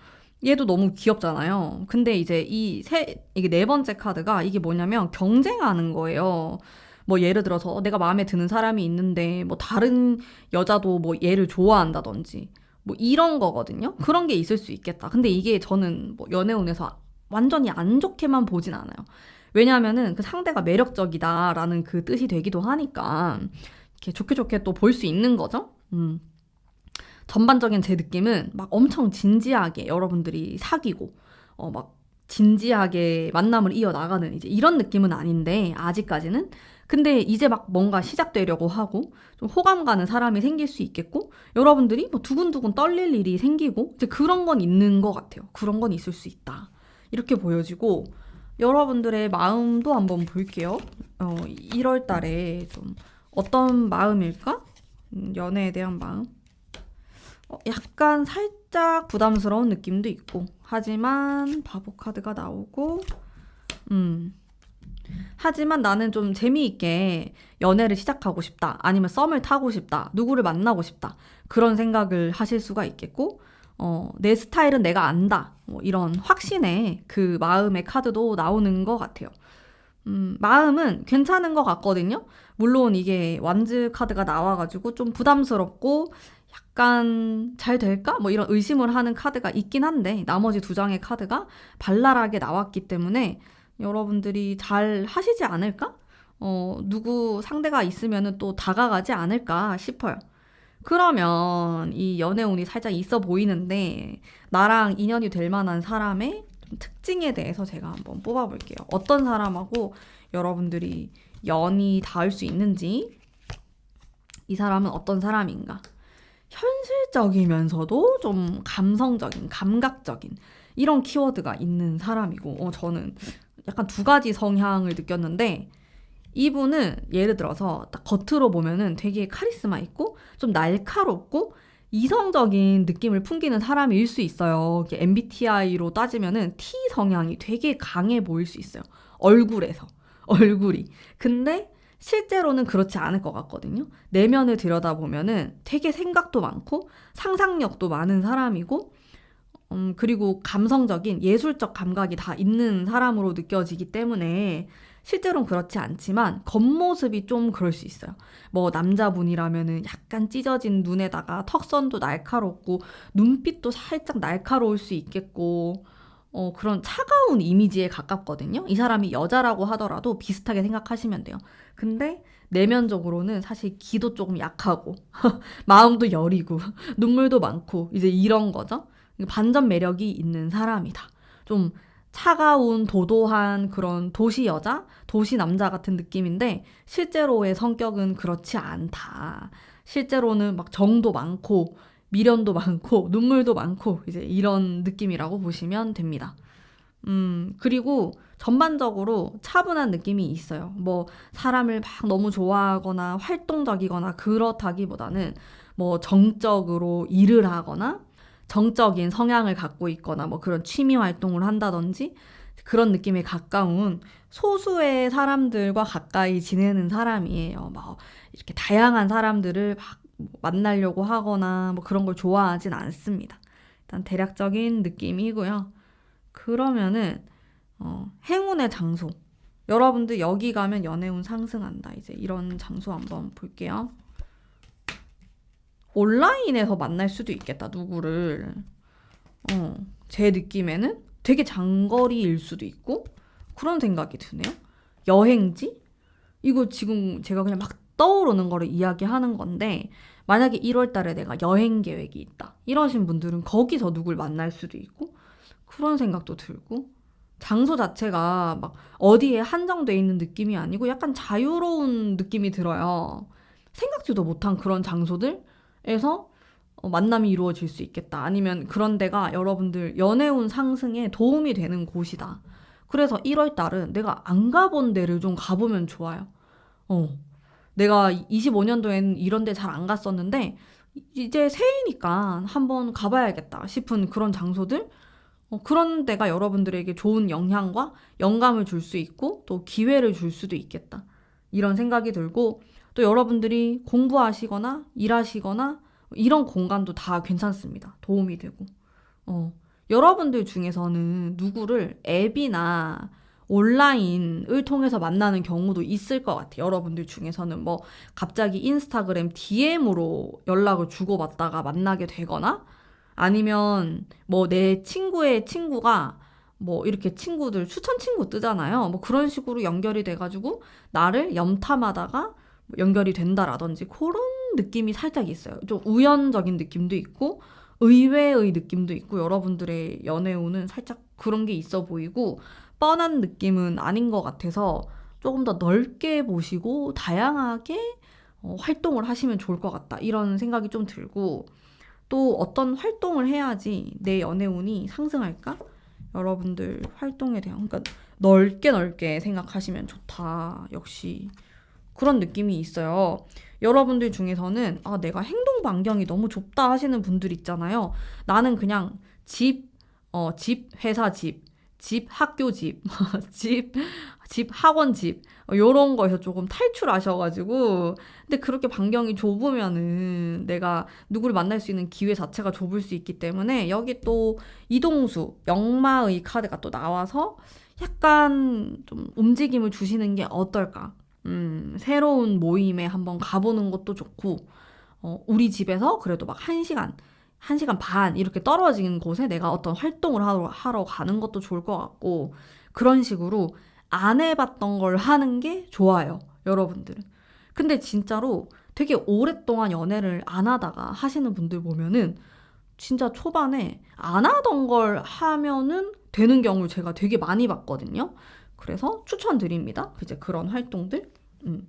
얘도 너무 귀엽잖아요. 근데 이제 이게 네 번째 카드가 이게 뭐냐면 경쟁하는 거예요. 뭐 예를 들어서 내가 마음에 드는 사람이 있는데 뭐 다른 여자도 뭐 얘를 좋아한다든지 뭐 이런 거거든요. 그런 게 있을 수 있겠다. 근데 이게 저는 뭐 연애운에서 완전히 안 좋게만 보진 않아요. 왜냐하면은 그 상대가 매력적이다라는 그 뜻이 되기도 하니까 이렇게 좋게 좋게 또 볼 수 있는 거죠. 전반적인 제 느낌은 막 엄청 진지하게 여러분들이 사귀고 막 진지하게 만남을 이어나가는 이제 이런 느낌은 아닌데 아직까지는 근데 이제 막 뭔가 시작되려고 하고 좀 호감 가는 사람이 생길 수 있겠고 여러분들이 뭐 두근두근 떨릴 일이 생기고 이제 그런 건 있는 것 같아요. 그런 건 있을 수 있다. 이렇게 보여지고 여러분들의 마음도 한번 볼게요. 1월 달에 좀 어떤 마음일까? 연애에 대한 마음. 약간 살짝 부담스러운 느낌도 있고 하지만 바보 카드가 나오고 하지만 나는 좀 재미있게 연애를 시작하고 싶다 아니면 썸을 타고 싶다 누구를 만나고 싶다 그런 생각을 하실 수가 있겠고 내 스타일은 내가 안다 뭐 이런 확신의 그 마음의 카드도 나오는 것 같아요. 마음은 괜찮은 것 같거든요. 물론 이게 완즈 카드가 나와가지고 좀 부담스럽고 약간 잘 될까? 뭐 이런 의심을 하는 카드가 있긴 한데 나머지 두 장의 카드가 발랄하게 나왔기 때문에 여러분들이 잘 하시지 않을까? 누구 상대가 있으면은 또 다가가지 않을까 싶어요. 그러면 이 연애운이 살짝 있어 보이는데 나랑 인연이 될 만한 사람의 좀 특징에 대해서 제가 한번 뽑아볼게요. 어떤 사람하고 여러분들이 연이 닿을 수 있는지 이 사람은 어떤 사람인가? 현실적이면서도 좀 감성적인, 감각적인 이런 키워드가 있는 사람이고 저는 약간 두 가지 성향을 느꼈는데 이분은 예를 들어서 딱 겉으로 보면은 되게 카리스마 있고 좀 날카롭고 이성적인 느낌을 풍기는 사람일 수 있어요. MBTI로 따지면은 T 성향이 되게 강해 보일 수 있어요. 얼굴에서. 얼굴이. 근데 실제로는 그렇지 않을 것 같거든요. 내면을 들여다보면은 되게 생각도 많고 상상력도 많은 사람이고 그리고 감성적인 예술적 감각이 다 있는 사람으로 느껴지기 때문에 실제로는 그렇지 않지만 겉모습이 좀 그럴 수 있어요. 뭐 남자분이라면은 약간 찢어진 눈에다가 턱선도 날카롭고 눈빛도 살짝 날카로울 수 있겠고 그런 차가운 이미지에 가깝거든요. 이 사람이 여자라고 하더라도 비슷하게 생각하시면 돼요. 근데 내면적으로는 사실 기도 조금 약하고 마음도 여리고 눈물도 많고 이제 이런 거죠. 반전 매력이 있는 사람이다. 좀 차가운 도도한 그런 도시 여자, 도시 남자 같은 느낌인데 실제로의 성격은 그렇지 않다. 실제로는 막 정도 많고 미련도 많고 눈물도 많고 이제 이런 느낌이라고 보시면 됩니다. 그리고 전반적으로 차분한 느낌이 있어요. 뭐 사람을 막 너무 좋아하거나 활동적이거나 그렇다기보다는 뭐 정적으로 일을 하거나 정적인 성향을 갖고 있거나 뭐 그런 취미 활동을 한다든지 그런 느낌에 가까운 소수의 사람들과 가까이 지내는 사람이에요. 막 이렇게 다양한 사람들을 막 만나려고 하거나 뭐 그런 걸 좋아하진 않습니다. 일단 대략적인 느낌이고요. 그러면은 행운의 장소. 여러분들 여기 가면 연애운 상승한다. 이제 이런 장소 한번 볼게요. 온라인에서 만날 수도 있겠다, 누구를. 제 느낌에는 되게 장거리일 수도 있고, 그런 생각이 드네요. 여행지? 이거 지금 제가 그냥 막 떠오르는 거를 이야기하는 건데, 만약에 1월 달에 내가 여행 계획이 있다. 이러신 분들은 거기서 누굴 만날 수도 있고, 그런 생각도 들고, 장소 자체가 막 어디에 한정돼 있는 느낌이 아니고 약간 자유로운 느낌이 들어요. 생각지도 못한 그런 장소들에서 만남이 이루어질 수 있겠다. 아니면 그런 데가 여러분들 연애운 상승에 도움이 되는 곳이다. 그래서 1월 달은 내가 안 가본 데를 좀 가보면 좋아요. 어. 내가 25년도엔 이런 데 잘 안 갔었는데 이제 새해니까 한번 가봐야겠다 싶은 그런 장소들? 그런 데가 여러분들에게 좋은 영향과 영감을 줄 수 있고 또 기회를 줄 수도 있겠다. 이런 생각이 들고 또 여러분들이 공부하시거나 일하시거나 이런 공간도 다 괜찮습니다. 도움이 되고. 여러분들 중에서는 누구를 앱이나 온라인을 통해서 만나는 경우도 있을 것 같아요. 여러분들 중에서는 뭐 갑자기 인스타그램 DM으로 연락을 주고받다가 만나게 되거나 아니면 뭐 내 친구의 친구가 뭐 이렇게 친구들 추천 친구 뜨잖아요. 뭐 그런 식으로 연결이 돼가지고 나를 염탐하다가 연결이 된다라든지 그런 느낌이 살짝 있어요. 좀 우연적인 느낌도 있고 의외의 느낌도 있고 여러분들의 연애운은 살짝 그런 게 있어 보이고 뻔한 느낌은 아닌 것 같아서 조금 더 넓게 보시고 다양하게 활동을 하시면 좋을 것 같다. 이런 생각이 좀 들고 또 어떤 활동을 해야지 내 연애운이 상승할까? 여러분들 활동에 대한 그러니까 넓게 생각하시면 좋다. 역시 그런 느낌이 있어요. 여러분들 중에서는 내가 행동 반경이 너무 좁다 하시는 분들 있잖아요. 나는 그냥 집, 회사 집, 학교 집, 학원 요런 거에서 조금 탈출하셔가지고 근데 그렇게 반경이 좁으면은 내가 누구를 만날 수 있는 기회 자체가 좁을 수 있기 때문에 여기 또 이동수, 역마의 카드가 또 나와서 약간 좀 움직임을 주시는 게 어떨까? 새로운 모임에 한번 가보는 것도 좋고, 우리 집에서 그래도 막 1시간 반 이렇게 떨어진 곳에 내가 어떤 활동을 하러 가는 것도 좋을 것 같고, 그런 식으로 안 해봤던 걸 하는 게 좋아요, 여러분들은. 근데 진짜로 되게 오랫동안 연애를 안 하다가 하시는 분들 보면은 진짜 초반에 안 하던 걸 하면은 되는 경우를 제가 되게 많이 봤거든요. 그래서 추천드립니다. 이제 그런 활동들. 음.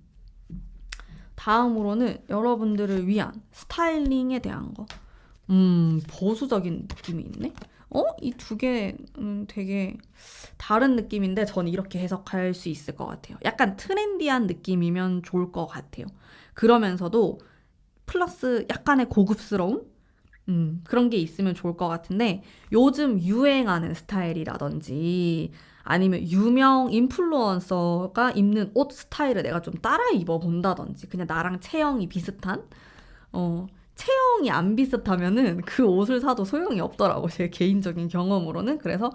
다음으로는 여러분들을 위한 스타일링에 대한 거. 보수적인 느낌이 있네? 이 두 개, 되게 다른 느낌인데 전 이렇게 해석할 수 있을 것 같아요. 약간 트렌디한 느낌이면 좋을 것 같아요. 그러면서도 플러스 약간의 고급스러움? 그런 게 있으면 좋을 것 같은데 요즘 유행하는 스타일이라든지 아니면 유명 인플루언서가 입는 옷 스타일을 내가 좀 따라 입어본다든지 그냥 나랑 체형이 비슷한 체형이 안 비슷하면은 그 옷을 사도 소용이 없더라고 제 개인적인 경험으로는. 그래서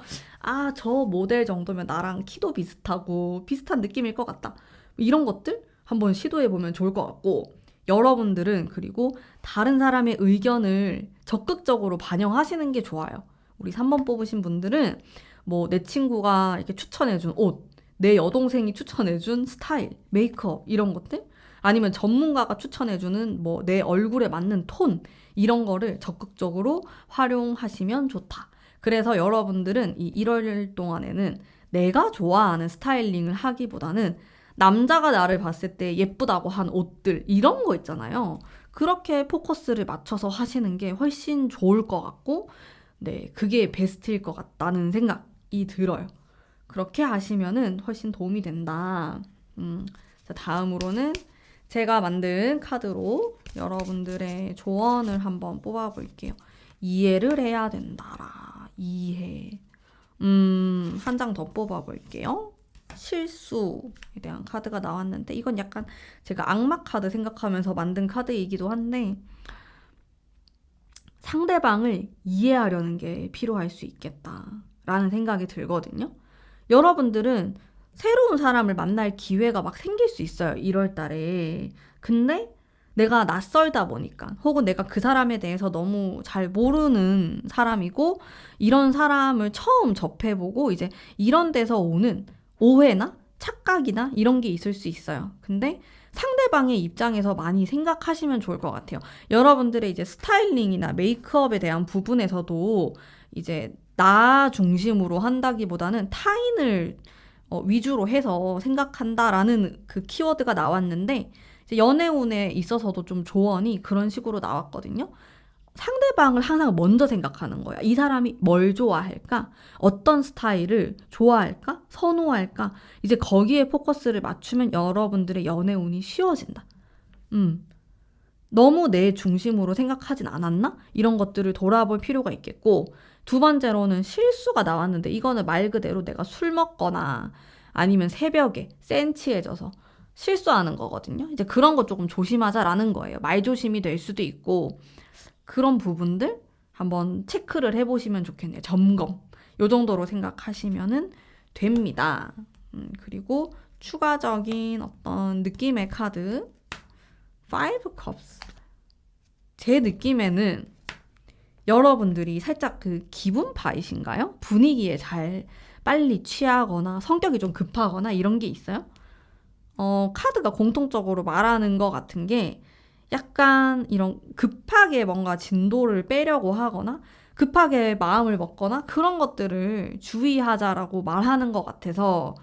저 모델 정도면 나랑 키도 비슷하고 비슷한 느낌일 것 같다 이런 것들 한번 시도해보면 좋을 것 같고 여러분들은 그리고 다른 사람의 의견을 적극적으로 반영하시는 게 좋아요. 우리 3번 뽑으신 분들은 뭐 내 친구가 이렇게 추천해준 옷, 내 여동생이 추천해준 스타일, 메이크업 이런 것들 아니면 전문가가 추천해주는 뭐 내 얼굴에 맞는 톤 이런 거를 적극적으로 활용하시면 좋다. 그래서 여러분들은 이 1월 동안에는 내가 좋아하는 스타일링을 하기보다는 남자가 나를 봤을 때 예쁘다고 한 옷들 이런 거 있잖아요. 그렇게 포커스를 맞춰서 하시는 게 훨씬 좋을 것 같고 네, 그게 베스트일 것 같다는 생각이 들어요. 그렇게 하시면은 훨씬 도움이 된다. 자, 다음으로는 제가 만든 카드로 여러분들의 조언을 한번 뽑아볼게요. 이해를 해야 된다라. 이해. 한 장 더 뽑아볼게요. 실수에 대한 카드가 나왔는데 이건 약간 제가 악마 카드 생각하면서 만든 카드이기도 한데 상대방을 이해하려는 게 필요할 수 있겠다라는 생각이 들거든요. 여러분들은 새로운 사람을 만날 기회가 막 생길 수 있어요. 1월 달에. 근데 내가 낯설다 보니까 혹은 내가 그 사람에 대해서 너무 잘 모르는 사람이고 이런 사람을 처음 접해보고 이제 이런 데서 오는 오해나 착각이나 이런 게 있을 수 있어요. 근데 상대방의 입장에서 많이 생각하시면 좋을 것 같아요. 여러분들의 이제 스타일링이나 메이크업에 대한 부분에서도 이제 나 중심으로 한다기보다는 타인을 위주로 해서 생각한다라는 그 키워드가 나왔는데 이제 연애운에 있어서도 좀 조언이 그런 식으로 나왔거든요. 상대방을 항상 먼저 생각하는 거야. 이 사람이 뭘 좋아할까? 어떤 스타일을 좋아할까? 선호할까? 이제 거기에 포커스를 맞추면 여러분들의 연애운이 쉬워진다. 너무 내 중심으로 생각하진 않았나? 이런 것들을 돌아볼 필요가 있겠고, 두 번째로는 실수가 나왔는데 이거는 말 그대로 내가 술 먹거나 아니면 새벽에 센치해져서 실수하는 거거든요. 이제 그런 거 조금 조심하자라는 거예요. 말조심이 될 수도 있고 그런 부분들 한번 체크를 해보시면 좋겠네요. 점검. 요 정도로 생각하시면은 됩니다. 그리고 추가적인 어떤 느낌의 카드 Five Cups. 제 느낌에는 여러분들이 살짝 그 기분파이신가요? 분위기에 잘 빨리 취하거나 성격이 좀 급하거나 이런 게 있어요? 카드가 공통적으로 말하는 것 같은 게 약간 이런 급하게 뭔가 진도를 빼려고 하거나 급하게 마음을 먹거나 그런 것들을 주의하자라고 말하는 것 같아서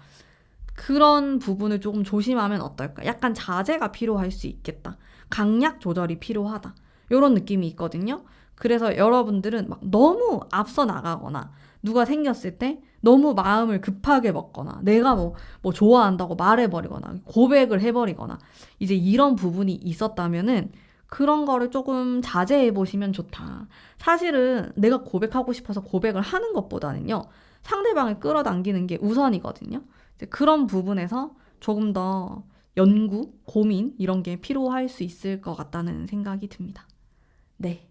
그런 부분을 조금 조심하면 어떨까? 약간 자제가 필요할 수 있겠다. 강약 조절이 필요하다. 이런 느낌이 있거든요. 그래서 여러분들은 막 너무 앞서 나가거나 누가 생겼을 때 너무 마음을 급하게 먹거나 내가 뭐 좋아한다고 말해버리거나 고백을 해버리거나 이제 이런 부분이 있었다면은 그런 거를 조금 자제해 보시면 좋다. 사실은 내가 고백하고 싶어서 고백을 하는 것보다는요. 상대방을 끌어당기는 게 우선이거든요. 이제 그런 부분에서 조금 더 연구, 고민 이런 게 필요할 수 있을 것 같다는 생각이 듭니다. 네.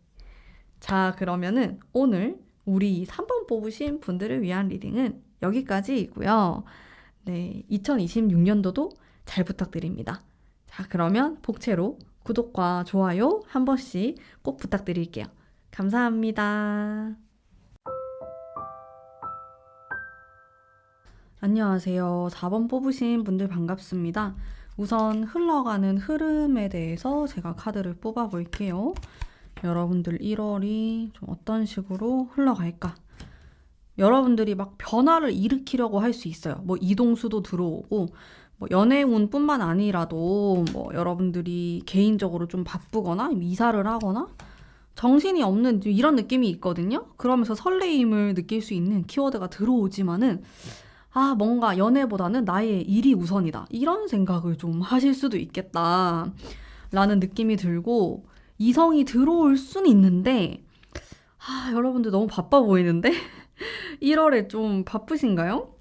자, 그러면은 오늘 우리 3번 뽑으신 분들을 위한 리딩은 여기까지이고요. 네, 2026년도도 잘 부탁드립니다. 자, 그러면 복채로 구독과 좋아요 한 번씩 꼭 부탁드릴게요. 감사합니다. 안녕하세요. 4번 뽑으신 분들 반갑습니다. 우선 흘러가는 흐름에 대해서 제가 카드를 뽑아볼게요. 여러분들 1월이 좀 어떤 식으로 흘러갈까? 여러분들이 막 변화를 일으키려고 할 수 있어요. 뭐 이동수도 들어오고 뭐 연애운뿐만 아니라도 뭐 여러분들이 개인적으로 좀 바쁘거나 이사를 하거나 정신이 없는 이런 느낌이 있거든요. 그러면서 설레임을 느낄 수 있는 키워드가 들어오지만은 뭔가 연애보다는 나의 일이 우선이다. 이런 생각을 좀 하실 수도 있겠다. 라는 느낌이 들고 이성이 들어올 수는 있는데 여러분들 너무 바빠 보이는데? 1월에 좀 바쁘신가요?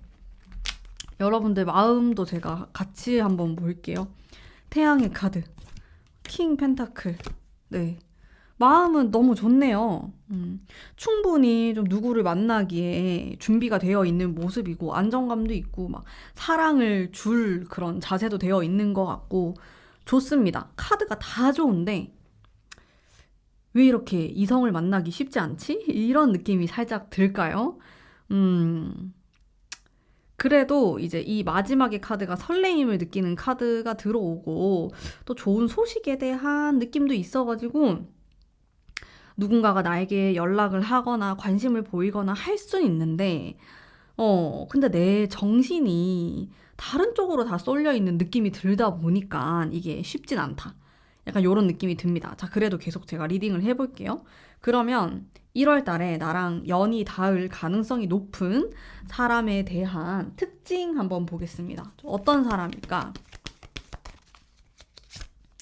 여러분들 마음도 제가 같이 한번 볼게요. 태양의 카드, 킹 펜타클. 네, 마음은 너무 좋네요. 충분히 좀 누구를 만나기에 준비가 되어 있는 모습이고 안정감도 있고 막 사랑을 줄 그런 자세도 되어 있는 것 같고 좋습니다. 카드가 다 좋은데 왜 이렇게 이성을 만나기 쉽지 않지? 이런 느낌이 살짝 들까요? 그래도 이제 이 마지막의 카드가 설레임을 느끼는 카드가 들어오고 또 좋은 소식에 대한 느낌도 있어가지고 누군가가 나에게 연락을 하거나 관심을 보이거나 할 수는 있는데 근데 내 정신이 다른 쪽으로 다 쏠려 있는 느낌이 들다 보니까 이게 쉽진 않다. 약간 이런 느낌이 듭니다. 자, 그래도 계속 제가 리딩을 해볼게요. 그러면 1월 달에 나랑 연이 닿을 가능성이 높은 사람에 대한 특징 한번 보겠습니다. 어떤 사람일까?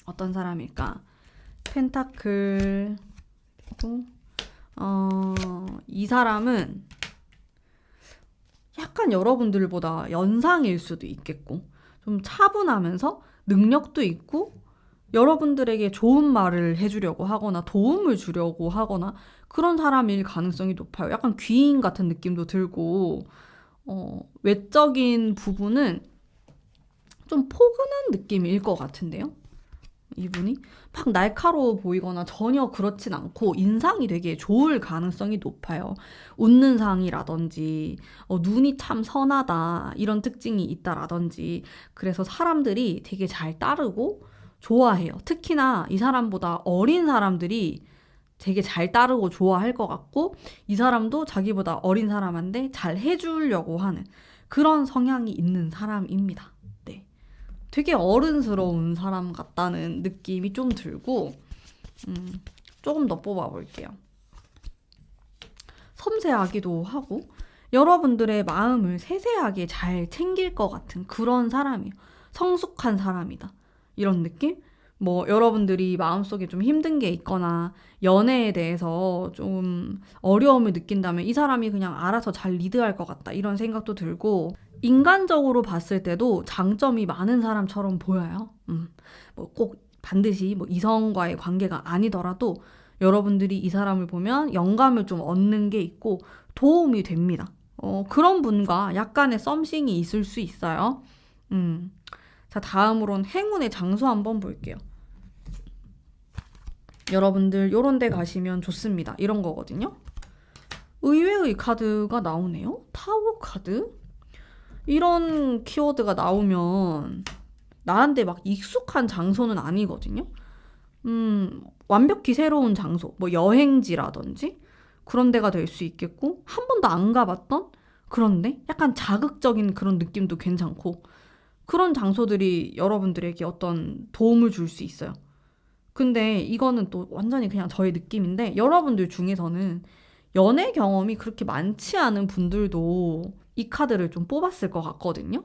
어떤 사람일까? 펜타클. 이 사람은 약간 여러분들보다 연상일 수도 있겠고 좀 차분하면서 능력도 있고 여러분들에게 좋은 말을 해주려고 하거나 도움을 주려고 하거나 그런 사람일 가능성이 높아요. 약간 귀인 같은 느낌도 들고 외적인 부분은 좀 포근한 느낌일 것 같은데요. 이분이 막 날카로워 보이거나 전혀 그렇진 않고 인상이 되게 좋을 가능성이 높아요. 웃는 상이라든지 눈이 참 선하다 이런 특징이 있다라든지 그래서 사람들이 되게 잘 따르고 좋아해요. 특히나 이 사람보다 어린 사람들이 되게 잘 따르고 좋아할 것 같고 이 사람도 자기보다 어린 사람한테 잘 해주려고 하는 그런 성향이 있는 사람입니다. 네. 되게 어른스러운 사람 같다는 느낌이 좀 들고 조금 더 뽑아볼게요. 섬세하기도 하고 여러분들의 마음을 세세하게 잘 챙길 것 같은 그런 사람이에요. 성숙한 사람이다. 이런 느낌? 뭐 여러분들이 마음속에 좀 힘든 게 있거나 연애에 대해서 좀 어려움을 느낀다면 이 사람이 그냥 알아서 잘 리드할 것 같다. 이런 생각도 들고 인간적으로 봤을 때도 장점이 많은 사람처럼 보여요. 뭐 꼭 반드시 뭐 이성과의 관계가 아니더라도 여러분들이 이 사람을 보면 영감을 좀 얻는 게 있고 도움이 됩니다. 그런 분과 약간의 썸씽이 있을 수 있어요. 자, 다음으로는 행운의 장소 한번 볼게요. 여러분들 요런 데 가시면 좋습니다. 이런 거거든요. 의외의 카드가 나오네요. 타워 카드? 이런 키워드가 나오면 나한테 막 익숙한 장소는 아니거든요. 완벽히 새로운 장소, 뭐 여행지라든지 그런 데가 될 수 있겠고 한 번도 안 가봤던 그런데 약간 자극적인 그런 느낌도 괜찮고 그런 장소들이 여러분들에게 어떤 도움을 줄 수 있어요. 근데 이거는 또 완전히 그냥 저의 느낌인데 여러분들 중에서는 연애 경험이 그렇게 많지 않은 분들도 이 카드를 좀 뽑았을 것 같거든요.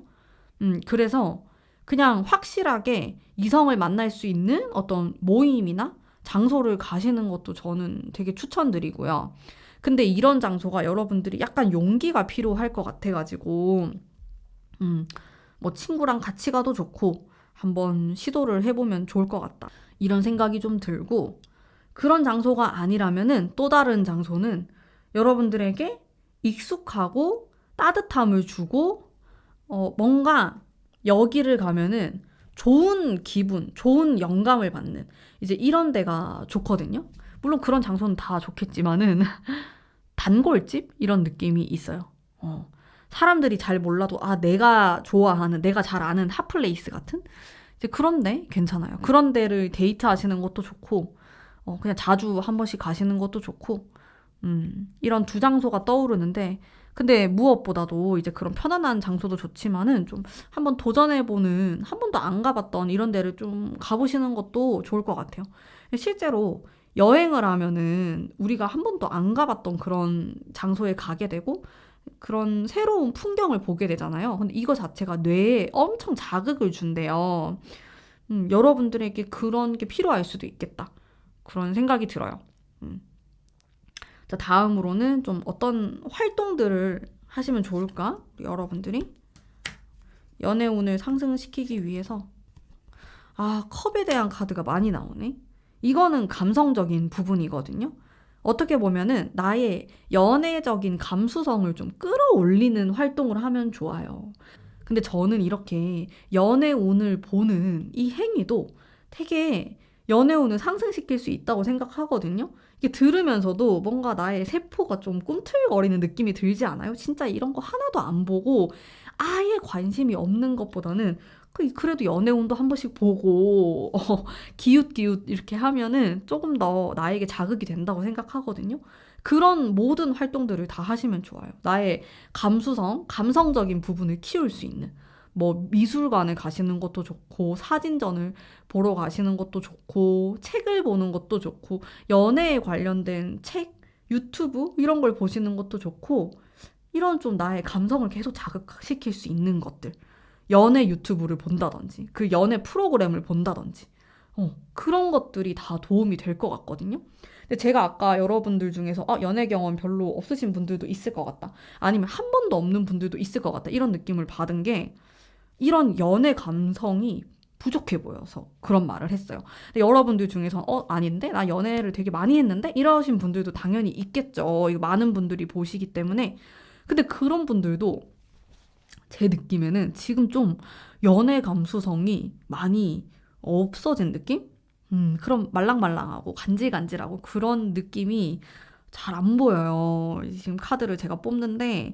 그래서 그냥 확실하게 이성을 만날 수 있는 어떤 모임이나 장소를 가시는 것도 저는 되게 추천드리고요. 근데 이런 장소가 여러분들이 약간 용기가 필요할 것 같아가지고, 뭐 친구랑 같이 가도 좋고, 한번 시도를 해보면 좋을 것 같다. 이런 생각이 좀 들고, 그런 장소가 아니라면은 또 다른 장소는 여러분들에게 익숙하고 따뜻함을 주고, 뭔가 여기를 가면은 좋은 기분, 좋은 영감을 받는 이제 이런 데가 좋거든요. 물론 그런 장소는 다 좋겠지만은 단골집 이런 느낌이 있어요. 사람들이 잘 몰라도 내가 좋아하는, 내가 잘 아는 핫플레이스 같은 이제 그런데 괜찮아요. 그런 데를 데이트하시는 것도 좋고 그냥 자주 한 번씩 가시는 것도 좋고 이런 두 장소가 떠오르는데 근데 무엇보다도 이제 그런 편안한 장소도 좋지만은 좀 한번 도전해보는 한 번도 안 가봤던 이런 데를 좀 가보시는 것도 좋을 것 같아요. 실제로 여행을 하면은 우리가 한 번도 안 가봤던 그런 장소에 가게 되고 그런 새로운 풍경을 보게 되잖아요. 근데 이거 자체가 뇌에 엄청 자극을 준대요. 여러분들에게 그런 게 필요할 수도 있겠다. 그런 생각이 들어요. 음. 자, 다음으로는 좀 어떤 활동들을 하시면 좋을까? 우리 여러분들이 연애 운을 상승시키기 위해서 컵에 대한 카드가 많이 나오네. 이거는 감성적인 부분이거든요. 어떻게 보면은 나의 연애적인 감수성을 좀 끌어올리는 활동을 하면 좋아요. 근데 저는 이렇게 연애 운을 보는 이 행위도 되게 연애 운을 상승시킬 수 있다고 생각하거든요. 이게 들으면서도 뭔가 나의 세포가 좀 꿈틀거리는 느낌이 들지 않아요? 진짜 이런 거 하나도 안 보고 아예 관심이 없는 것보다는 그래도 연애 운도 한 번씩 보고 기웃기웃 이렇게 하면은 조금 더 나에게 자극이 된다고 생각하거든요. 그런 모든 활동들을 다 하시면 좋아요. 나의 감수성, 감성적인 부분을 키울 수 있는 뭐 미술관을 가시는 것도 좋고 사진전을 보러 가시는 것도 좋고 책을 보는 것도 좋고 연애에 관련된 책, 유튜브 이런 걸 보시는 것도 좋고 이런 좀 나의 감성을 계속 자극시킬 수 있는 것들 연애 유튜브를 본다든지 그 연애 프로그램을 본다든지 그런 것들이 다 도움이 될 것 같거든요. 근데 제가 아까 여러분들 중에서 연애 경험 별로 없으신 분들도 있을 것 같다. 아니면 한 번도 없는 분들도 있을 것 같다. 이런 느낌을 받은 게 이런 연애 감성이 부족해 보여서 그런 말을 했어요. 근데 여러분들 중에서 아닌데? 나 연애를 되게 많이 했는데? 이러신 분들도 당연히 있겠죠. 이거 많은 분들이 보시기 때문에. 근데 그런 분들도 제 느낌에는 지금 좀 연애 감수성이 많이 없어진 느낌? 그런 말랑말랑하고 간질간질하고 그런 느낌이 잘 안 보여요. 지금 카드를 제가 뽑는데,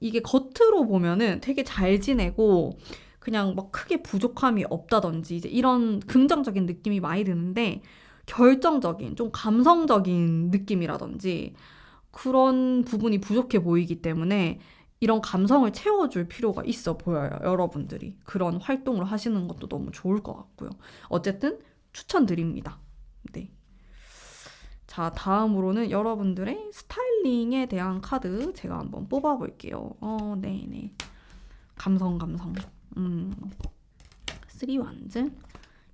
이게 겉으로 보면은 되게 잘 지내고, 그냥 막 크게 부족함이 없다든지, 이제 이런 긍정적인 느낌이 많이 드는데, 결정적인, 좀 감성적인 느낌이라든지 그런 부분이 부족해 보이기 때문에 이런 감성을 채워줄 필요가 있어 보여요. 여러분들이 그런 활동을 하시는 것도 너무 좋을 것 같고요. 어쨌든 추천드립니다. 네. 자, 다음으로는 여러분들의 스타일링에 대한 카드 제가 한번 뽑아볼게요. 네네. 감성. 쓰리 완즈.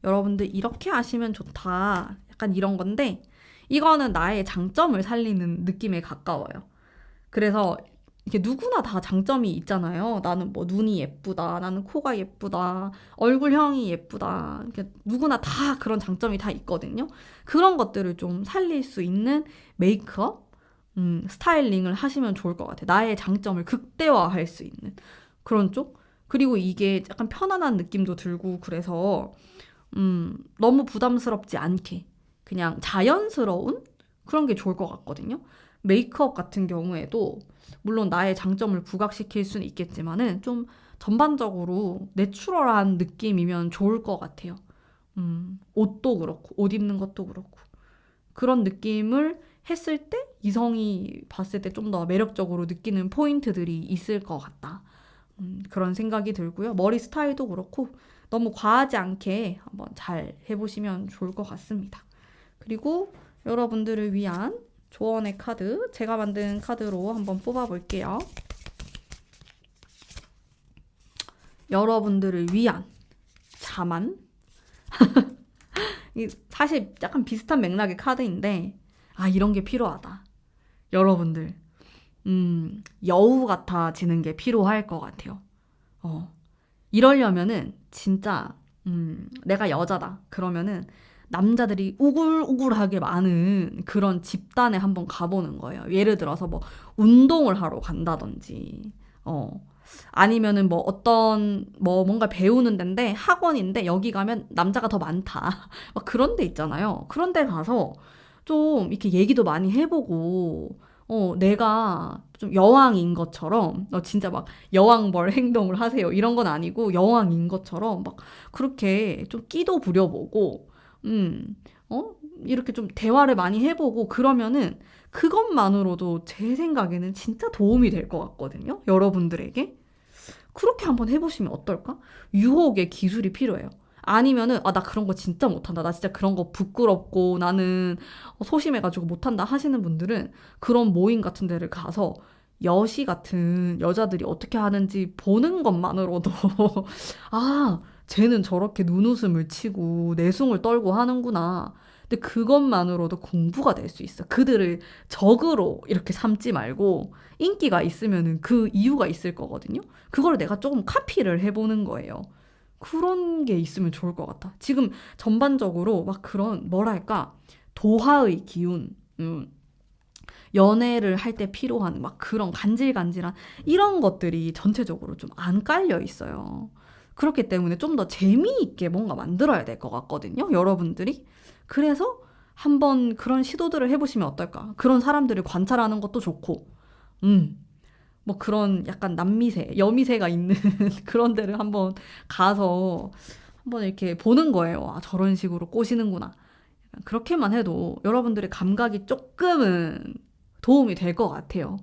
여러분들 이렇게 하시면 좋다. 약간 이런 건데, 이거는 나의 장점을 살리는 느낌에 가까워요. 그래서 이게 누구나 다 장점이 있잖아요. 나는 뭐 눈이 예쁘다, 나는 코가 예쁘다, 얼굴형이 예쁘다. 이렇게 누구나 다 그런 장점이 다 있거든요. 그런 것들을 좀 살릴 수 있는 메이크업, 스타일링을 하시면 좋을 것 같아요. 나의 장점을 극대화할 수 있는 그런 쪽. 그리고 이게 약간 편안한 느낌도 들고 그래서 너무 부담스럽지 않게 그냥 자연스러운 그런 게 좋을 것 같거든요. 메이크업 같은 경우에도 물론 나의 장점을 부각시킬 수는 있겠지만은 좀 전반적으로 내추럴한 느낌이면 좋을 것 같아요. 옷도 그렇고 옷 입는 것도 그렇고 그런 느낌을 했을 때 이성이 봤을 때 좀 더 매력적으로 느끼는 포인트들이 있을 것 같다. 그런 생각이 들고요. 머리 스타일도 그렇고 너무 과하지 않게 한번 잘 해보시면 좋을 것 같습니다. 그리고 여러분들을 위한 조언의 카드, 제가 만든 카드로 한번 뽑아볼게요. 여러분들을 위한 자만. 사실 약간 비슷한 맥락의 카드인데, 이런 게 필요하다. 여러분들, 여우 같아지는 게 필요할 것 같아요. 이러려면은 진짜 내가 여자다. 그러면은 남자들이 우글우글하게 많은 그런 집단에 한번 가보는 거예요. 예를 들어서 뭐 운동을 하러 간다든지, 아니면은 뭐 어떤 뭐 뭔가 배우는 데인데 학원인데 여기 가면 남자가 더 많다. 막 그런 데 있잖아요. 그런 데 가서 좀 이렇게 얘기도 많이 해보고, 내가 좀 여왕인 것처럼, 진짜 막 여왕벌 행동을 하세요. 이런 건 아니고 여왕인 것처럼 막 그렇게 좀 끼도 부려보고, 음, 어? 이렇게 좀 대화를 많이 해보고 그러면은 그것만으로도 제 생각에는 진짜 도움이 될 것 같거든요. 여러분들에게. 그렇게 한번 해보시면 어떨까? 유혹의 기술이 필요해요. 아니면은, 나 그런 거 진짜 못한다. 나 진짜 그런 거 부끄럽고 나는 소심해가지고 못한다 하시는 분들은 그런 모임 같은 데를 가서 여시 같은 여자들이 어떻게 하는지 보는 것만으로도 쟤는 저렇게 눈웃음을 치고 내숭을 떨고 하는구나. 근데 그것만으로도 공부가 될 수 있어. 그들을 적으로 이렇게 삼지 말고 인기가 있으면은 그 이유가 있을 거거든요. 그걸 내가 조금 카피를 해보는 거예요. 그런 게 있으면 좋을 것 같아. 지금 전반적으로 막 그런 뭐랄까 도하의 기운, 연애를 할 때 필요한 막 그런 간질간질한 이런 것들이 전체적으로 좀 안 깔려 있어요. 그렇기 때문에 좀 더 재미있게 뭔가 만들어야 될 것 같거든요, 여러분들이. 그래서 한번 그런 시도들을 해보시면 어떨까? 그런 사람들을 관찰하는 것도 좋고, 뭐 그런 약간 남미새, 여미새가 있는 그런 데를 한번 가서 한번 이렇게 보는 거예요. 저런 식으로 꼬시는구나. 그렇게만 해도 여러분들의 감각이 조금은 도움이 될 것 같아요.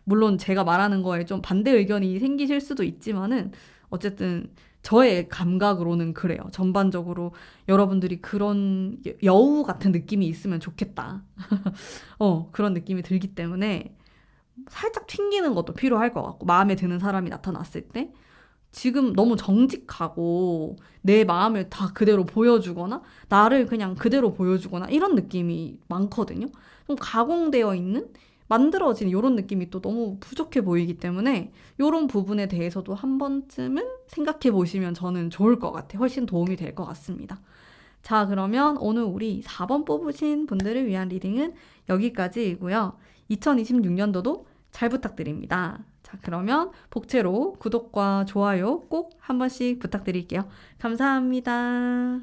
물론 제가 말하는 거에 좀 반대 의견이 생기실 수도 있지만은 어쨌든 저의 감각으로는 그래요. 전반적으로 여러분들이 그런 여우 같은 느낌이 있으면 좋겠다. 그런 느낌이 들기 때문에 살짝 튕기는 것도 필요할 것 같고, 마음에 드는 사람이 나타났을 때 지금 너무 정직하고 내 마음을 다 그대로 보여주거나 나를 그냥 그대로 보여주거나 이런 느낌이 많거든요. 좀 가공되어 있는 만들어진 이런 느낌이 또 너무 부족해 보이기 때문에 이런 부분에 대해서도 한 번쯤은 생각해 보시면 저는 좋을 것 같아요. 훨씬 도움이 될 것 같습니다. 자, 그러면 오늘 우리 4번 뽑으신 분들을 위한 리딩은 여기까지이고요. 2026년도도 잘 부탁드립니다. 자, 그러면 복채로 구독과 좋아요 꼭 한 번씩 부탁드릴게요. 감사합니다.